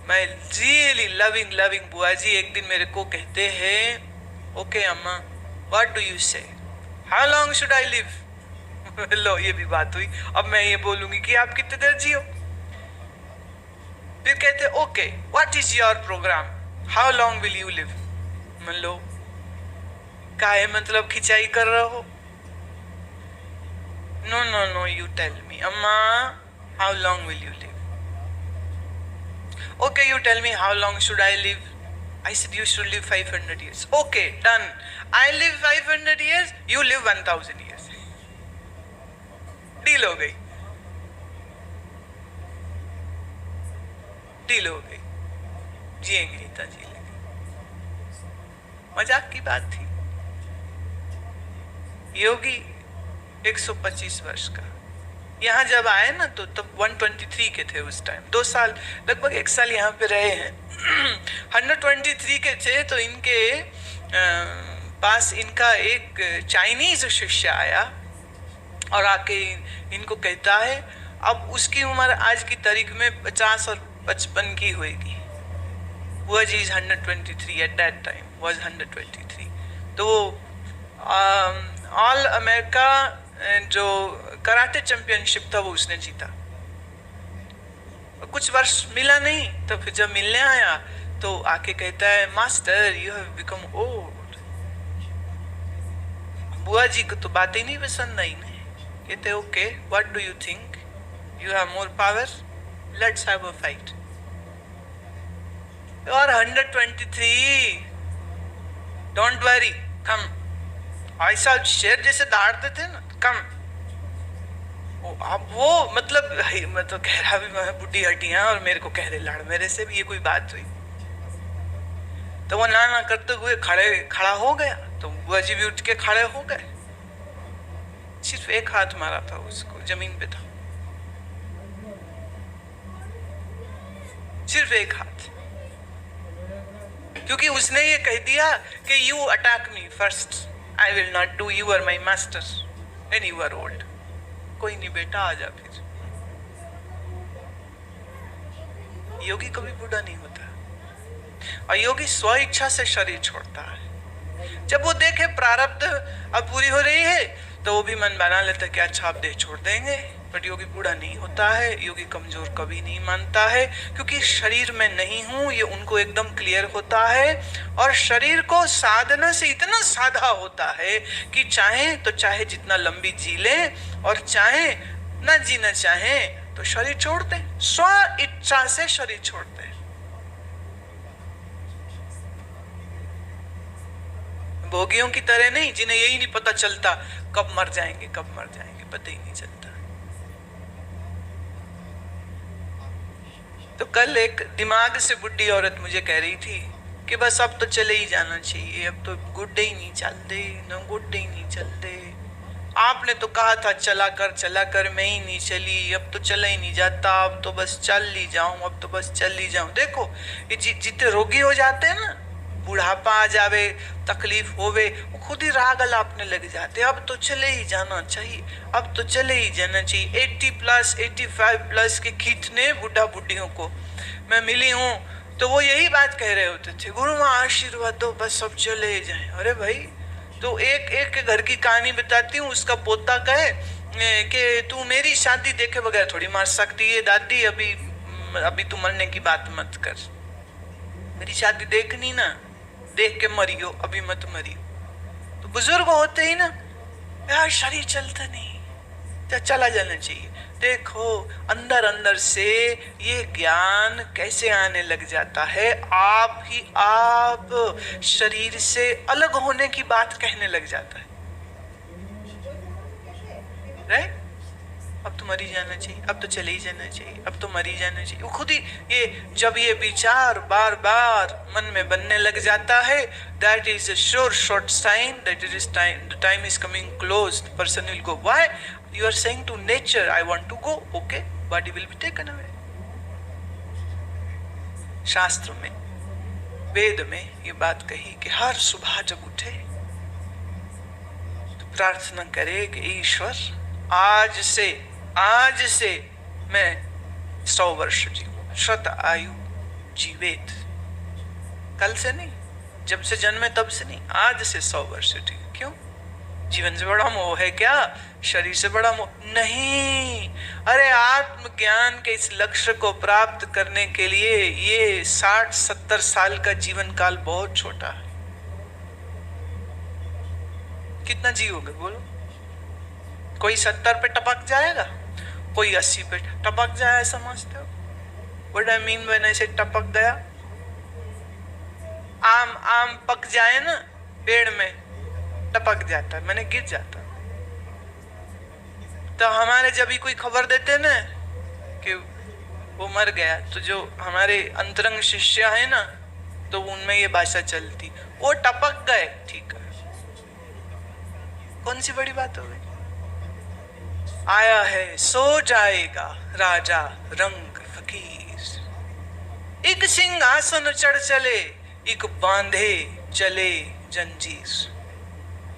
मैं रियली लविंग बुआ जी एक दिन मेरे को कहते हैं, ओके अम्मा what do you say, how long should I live? लो ये भी बात हुई। अब मैं ये बोलूंगी कि आप कितने देर जियो? फिर कहते okay what is your programme, how long will you live? मान लो काहे मतलब खिंचाई कर रहे हो? No no no you tell me अम्मा how long will you live? Okay, you tell me how long should I live? I said you should live 500 years. Okay, done. I live 500 years, you live 1000 years. Deal हो गई, deal हो गई, जिएंगे इतना जी लेंगे। मजाक की बात थी। योगी 125 वर्ष का, यहाँ जब आए ना तो तब 123 के थे उस टाइम। 2 साल, लगभग 1 साल यहाँ पे रहे हैं। 123 के थे तो इनके पास इनका एक चाइनीज शिष्य आया और आके इनको कहता है, अब उसकी उम्र आज की तारीख में 50 और 55 की होगी। बुआ जी 123 एट दैट टाइम वाज 123। तो ऑल अमेरिका जो कराटे चैंपियनशिप था वो उसने जीता। कुछ वर्ष मिला नहीं, तो फिर जब मिलने आया तो आके कहता है, master you have become old. बुआ जी को तो बात ही नहीं पसंद आई। कहते okay what do you think, you have more power, let's have a fight. और 123, डोंट वरी, कम। ऐसा शेर जैसे दौड़ते थे ना, कम। अब वो मतलब कह रहा भी मैं बुढ़ी हड्डियां और मेरे को कह रहे लड़ मेरे से भी, ये कोई बात हुई? तो वो ना करते हुए खड़ा हो गया, तो बुआ जी भी उठ के खड़े हो गए। सिर्फ एक हाथ मारा था उसको, जमीन पे था, सिर्फ एक हाथ। क्योंकि उसने ये कह दिया कि you attack me first, I will not do, you are my master and you are old. कोई नहीं बेटा, आ जा फिर। योगी कभी बूढ़ा नहीं होता, और योगी स्व इच्छा से शरीर छोड़ता है। जब वो देखे प्रारब्ध अब पूरी हो रही है तो वो भी मन बना लेता है कि अच्छा आप देह छोड़ देंगे। बट योगी बूढ़ा नहीं होता है, योगी कमजोर कभी नहीं मानता है, क्योंकि शरीर में नहीं हूं ये उनको एकदम क्लियर होता है। और शरीर को साधना से इतना साधा होता है कि चाहे तो चाहे जितना लंबी जी ले, और चाहे ना जीना चाहे तो शरीर छोड़ते, स्व इच्छा से शरीर छोड़ते। भोगियों की तरह नहीं, जिन्हें यही नहीं पता चलता कब मर जाएंगे, कब मर जाएंगे, पता ही नहीं चलता। तो कल एक दिमाग से बुढ़ी औरत मुझे कह रही थी कि बस अब तो चले ही जाना चाहिए, अब तो गुड्डे ही नहीं चलते, न गुड्डे ही नहीं चलते। आपने तो कहा था चला कर मैं ही नहीं चली, अब तो चला ही नहीं जाता, अब तो बस चल ही जाऊं, अब तो बस चल ही जाऊं। देखो ये जितने रोगी हो जाते हैं ना, बुढ़ापा आ जावे, तकलीफ होवे, खुद ही राग अलापने लग जाते, अब तो चले ही जाना चाहिए, अब तो चले ही जाना चाहिए। 80 प्लस 85 प्लस के कितने बुढ़ा बुढ़ियों को मैं मिली हूँ तो वो यही बात कह रहे होते थे, गुरु माँ आशीर्वाद दो, बस सब चले ही जाए। अरे भाई, तो एक घर की कहानी बताती हूँ। उसका पोता कहे कि तू मेरी शादी देखे बगैर थोड़ी मर सकती है दादी, अभी तू मरने की बात मत कर, मेरी शादी देखनी ना, देख के मरियो, अभी मत मरियो। तो बुजुर्ग होते ही ना, यार शरीर चलता नहीं, तो चला जाना चाहिए। देखो अंदर अंदर से ये ज्ञान कैसे आने लग जाता है, आप ही आप शरीर से अलग होने की बात कहने लग जाता है, राइट? अब तो मरी जाना चाहिए, अब तो चले ही जाना चाहिए, अब तो मरी जाना चाहिए। वो खुद ही ये जब ये विचार बार बार मन में बनने लग जाता है, that is a sure short sign that it is time, the time is coming close, the person will go. Why? You are saying to nature, I want to go, okay, body will be taken away. शास्त्र में, वेद में ये बात कही कि हर सुबह जब उठे तो प्रार्थना करे कि ईश्वर आज से मैं 100 वर्ष जीऊं, शत आयु जीवेत। कल से नहीं, जब से जन्मे तब से नहीं, आज से 100 वर्ष जी। क्यों? जीवन से बड़ा मोह है क्या? शरीर से बड़ा मोह नहीं। अरे आत्मज्ञान के इस लक्ष्य को प्राप्त करने के लिए ये 60-70 साल का जीवन काल बहुत छोटा है। कितना जियोगे बोलो? कोई 70 पे टपक जाएगा, कोई 80 पे टपक जाए, समझते हो? What I mean when I say टपक गया? आम पक जाए ना पेड़ में, टपक जाता है, मैंने गिर जाता। तो हमारे जब भी कोई खबर देते ना कि वो मर गया, तो जो हमारे अंतरंग शिष्य है ना, तो उनमें ये भाषा चलती, वो टपक गए, ठीक है, कौन सी बड़ी बात हो गई? आया है सो जाएगा राजा रंग फकीर, एक सिंहासन चढ़ चले, एक बांधे चले जंजीर।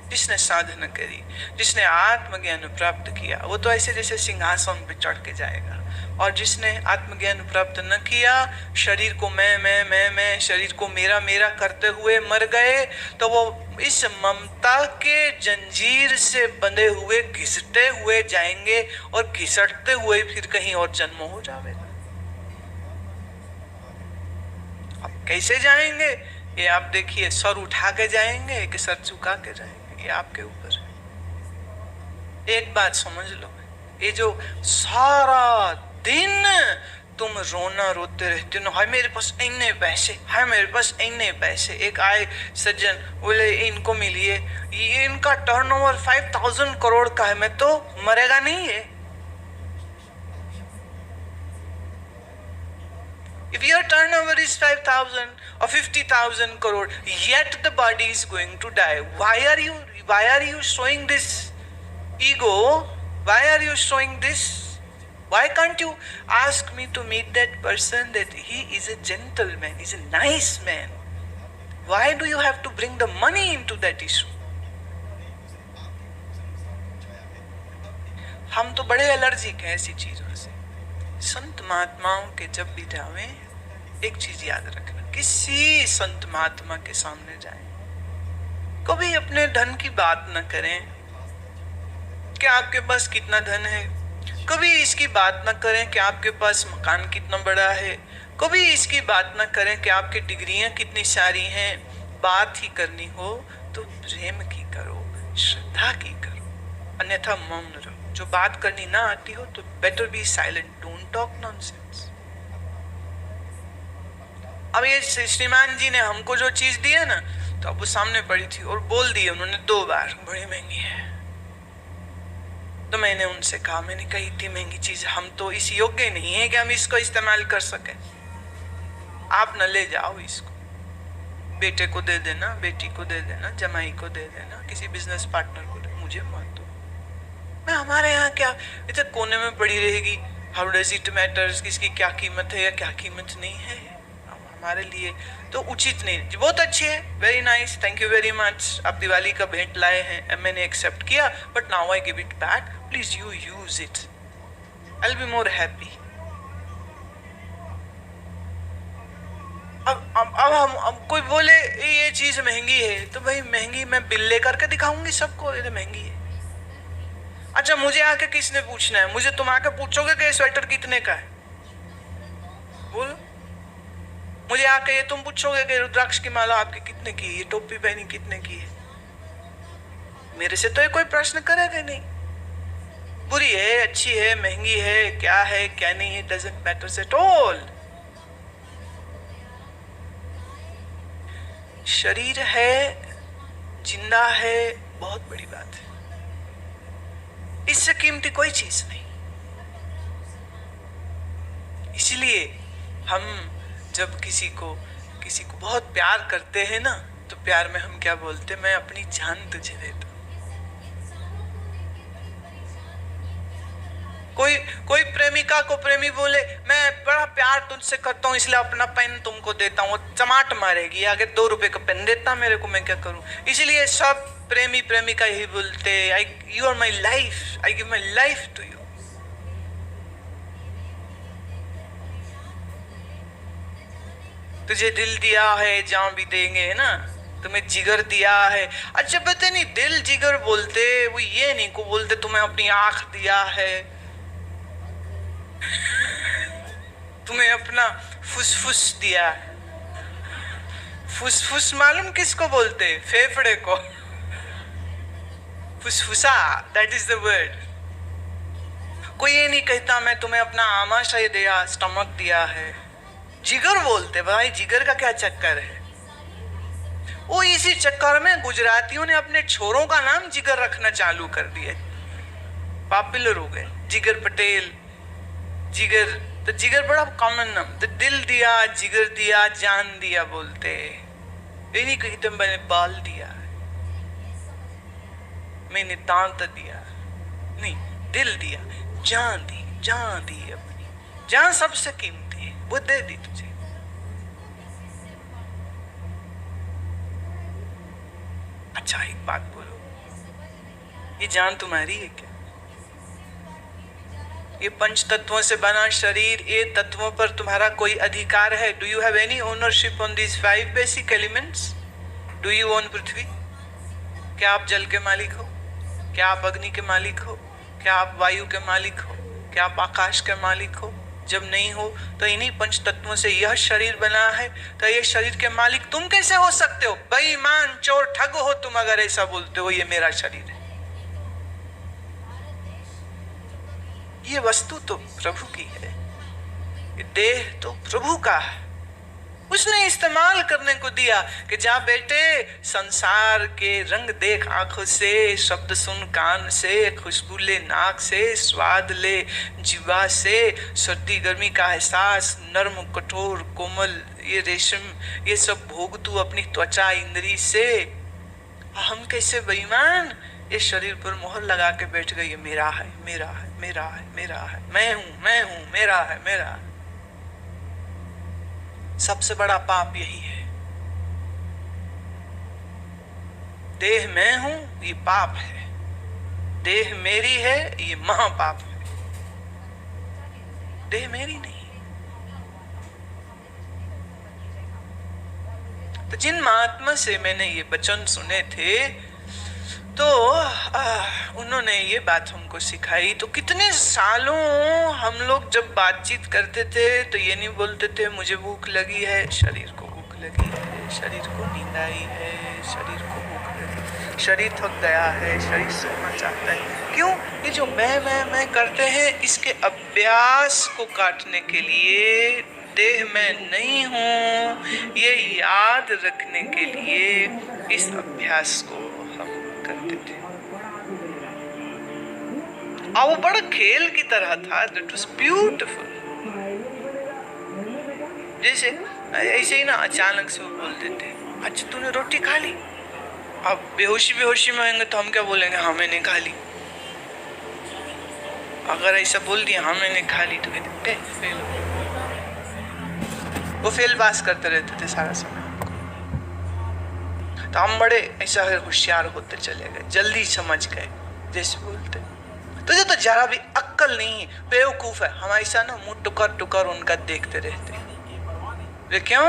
जिसने साधना करी, जिसने आत्मज्ञान प्राप्त किया, वो तो ऐसे जैसे सिंहासन पे चढ़ के जाएगा। और जिसने आत्मज्ञान प्राप्त न किया, शरीर को मैं शरीर को मेरा मेरा करते हुए मर गए, तो वो इस ममता के जंजीर से बंधे हुए घिसटे हुए जाएंगे, और घिसटते हुए फिर कहीं और जन्म हो जाएगा। अब कैसे जाएंगे ये आप देखिए, सर उठा के जाएंगे कि सर झुका के जाएंगे, ये आपके ऊपर है। एक बात समझ लो, ये जो सारा दिन तुम रोना रोते रहते हो, हाय मेरे पास इतने पैसे, हाय मेरे पास इतने पैसे। एक आए सज्जन, बोले इनको मिलिए, ये इनका टर्नओवर 5000 करोड़ का है, मैं तो मरेगा नहीं है। If your turnover is 5,000 or 50,000 crore, yet the body is going to die. Why are you showing this ego? Why are you showing this? Why can't you ask me to meet that person, that he is a gentleman, he's a nice man, Why do you have to bring the money into that issue? हम तो बड़े allergic हैं ऐसी चीजों से। संत महात्माओं के जब भी जावे, एक चीज याद रखना, किसी संत महात्मा के सामने जाएं, कभी अपने धन की बात न करें कि आपके पास कितना धन है, कभी इसकी बात न करें कि आपके पास मकान कितना बड़ा है, कभी इसकी बात न करें कि आपकी डिग्रियां कितनी सारी हैं। बात ही करनी हो तो प्रेम की करो, श्रद्धा की करो, अन्यथा मौन रहो। जो बात करनी ना आती हो तो better be silent, don't talk nonsense. अब ये श्रीमान जी ने हमको जो चीज दी है ना, तो अब वो सामने पड़ी थी और बोल दी उन्होंने 2 बार, बड़ी महंगी है। तो मैंने उनसे कहा, मैंने कही इतनी महंगी चीज हम तो इस योग्य नहीं है कि हम इसको इस्तेमाल कर सके, आप न ले जाओ इसको, बेटे को दे देना, बेटी को दे देना, जमाई को दे देना, किसी बिजनेस पार्टनर को दे, मुझे मत दो। मैं हमारे यहाँ क्या इधर कोने में पड़ी रहेगी, हाउ डज इट मैटर्स, किसकी क्या कीमत है या क्या कीमत नहीं है, हमारे लिए तो उचित नहीं। बहुत अच्छी है, very nice, thank you very much, आप दिवाली का भेंट लाए हैं, मैंने एक्सेप्ट किया, but now I give it back, please you use it, I will be more happy. अब कोई बोले ये चीज महंगी है, तो भाई महंगी मैं बिल लेकर के दिखाऊंगी सबको, ये महंगी है। अच्छा, मुझे आके किसने पूछना है? मुझे तुम आके पूछोगे कि स्वेटर कितने का है, बोलो। मुझे आके ये तुम पूछोगे कि रुद्राक्ष की माला आपकी कितने की है, ये टोपी पहनी कितने की है? मेरे से तो ये कोई प्रश्न करेगा नहीं। बुरी है, अच्छी है, महंगी है, क्या है क्या नहीं है, डजंट मैटर एट ऑल। शरीर है, जिंदा है, बहुत बड़ी बात है, इससे कीमती कोई चीज नहीं। इसलिए हम जब किसी को बहुत प्यार करते हैं ना, तो प्यार में हम क्या बोलते हैं, मैं अपनी जान तुझे देता हूं। कोई प्रेमिका को प्रेमी बोले मैं बड़ा प्यार तुझसे करता हूँ इसलिए अपना पेन तुमको देता हूँ, चमाट मारेगी, आगे 2 रुपए का पेन देता मेरे को, मैं क्या करूं। इसलिए सब प्रेमी प्रेमिका यही बोलते, you are my life, I give my life to you. तुझे दिल दिया है, जान भी देंगे, है ना, तुम्हें जिगर दिया है। अच्छा पता नहीं दिल जिगर बोलते, वो ये नहीं को बोलते तुम्हें अपनी आंख दिया है, तुम्हें अपना फुसफुस दिया। फुसफुस मालूम किसको बोलते? फेफड़े को, फुसफुसा, दैट इज द वर्ड। कोई ये नहीं कहता मैं तुम्हें अपना आमाशय दिया, स्टमक दिया है। जिगर बोलते, भाई जिगर का क्या चक्कर है? वो इसी चक्कर में गुजरातियों ने अपने छोरों का नाम जिगर रखना चालू कर दिया, पॉपुलर हो गए, जिगर पटेल, जिगर। तो जिगर बड़ा कॉमन नाम, तो दिल दिया, जिगर दिया, जान दिया बोलते। ये नहीं कहते मैंने बाल दिया, मैंने दांत दिया, नहीं, दिल दिया, जान दी अपनी जान सबसे कीमती है, वो दे दी तुझे। अच्छा एक बात बोलो, ये जान तुम्हारी है क्या? ये 5 तत्वों से बना शरीर, ये तत्वों पर तुम्हारा कोई अधिकार है? Do you have any ownership on these 5 basic elements? Do you own पृथ्वी? क्या आप जल के मालिक हो? क्या आप अग्नि के मालिक हो? क्या आप वायु के मालिक हो? क्या आप आकाश के मालिक हो? जब नहीं हो तो इन्हीं 5 तत्वों से यह शरीर बना है, तो ये शरीर के मालिक तुम कैसे हो सकते हो? बेईमान, चोर, ठग हो तुम अगर ऐसा बोलते हो ये मेरा शरीर है। ये वस्तु तो प्रभु की है, ये देह तो प्रभु का है, उसने इस्तेमाल करने को दिया कि जा बेटे, संसार के रंग देख आंखों से, शब्द सुन कान से, खुशबू ले नाक से, स्वाद ले जीवा से, सर्दी गर्मी का एहसास, नर्म कठोर कोमल ये रेशम, ये सब भोग तू अपनी त्वचा इंद्री से। हम कैसे बेईमान ये शरीर पर मोहर लगा के बैठ गए, ये मेरा है, मेरा है, मेरा है, मेरा है, मैं हूं, मेरा है, मेरा है। सबसे बड़ा पाप यही है। देह मैं हूं ये पाप है, देह मेरी है ये महापाप है। देह मेरी नहीं। तो जिन महात्मा से मैंने ये वचन सुने थे तो उन्होंने ये बात हमको सिखाई। तो कितने सालों हम लोग जब बातचीत करते थे तो ये नहीं बोलते थे मुझे भूख लगी है, शरीर को भूख लगी है, शरीर को नींद आई है, शरीर को भूख लगी, शरीर थक गया है, शरीर सोना चाहता है। क्यों? ये जो मैं करते हैं इसके अभ्यास को काटने के लिए, देह में नहीं हूं ये याद रखने के लिए इस अभ्यास को हम करते थे। और वो बड़ा खेल की तरह था। That was beautiful। जैसे ऐसे ही ना अचानक से वो बोल देते अच्छा तूने रोटी खा ली। अब बेहोशी में होंगे तो हम क्या बोलेंगे, हाँ मैंने खा ली। अगर ऐसा बोल दिया हाँ मैंने खा ली तो कहते फेल हो। वो फेल पास करते रहते थे सारा समय। तो हम बड़े ऐसा होशियार होते चले गए, जल्दी समझ गए। जैसे बोलते तुझे तो जरा भी अक्ल नहीं है, बेवकूफ है। हम ऐसा ना मुंह टुकर उनका देखते रहते। वे क्यों?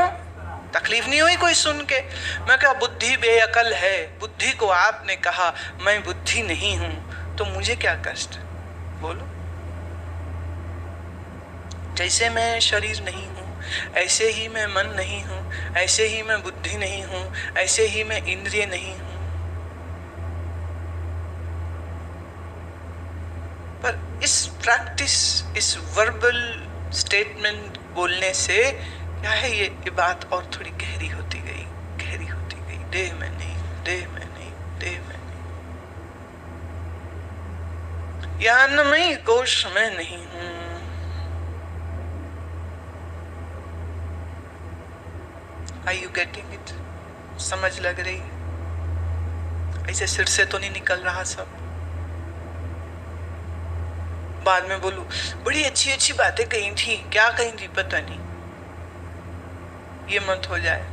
तकलीफ नहीं हुई कोई सुन के? मैं क्या बुद्धि बेअकल है, बुद्धि को आपने कहा मैं बुद्धि नहीं हूं तो मुझे क्या कष्ट? बोलो। जैसे मैं शरीर नहीं हूं ऐसे ही मैं मन नहीं हूं, ऐसे ही मैं बुद्धि नहीं हूं, ऐसे ही मैं इंद्रिय नहीं हूं। पर इस प्रैक्टिस, इस वर्बल स्टेटमेंट बोलने से क्या है, ये बात और थोड़ी गहरी होती गई, गहरी होती गई। देह में नहीं, देह में नहीं, देह में नहीं। या अन्नमयी कोश में नहीं हूं। Are you getting it? समझ लग रही है? ऐसे सिर से तो नहीं निकल रहा सब। बाद में बोलूं बड़ी अच्छी बातें कही थी, क्या कही थी पता नहीं, ये मत हो जाए।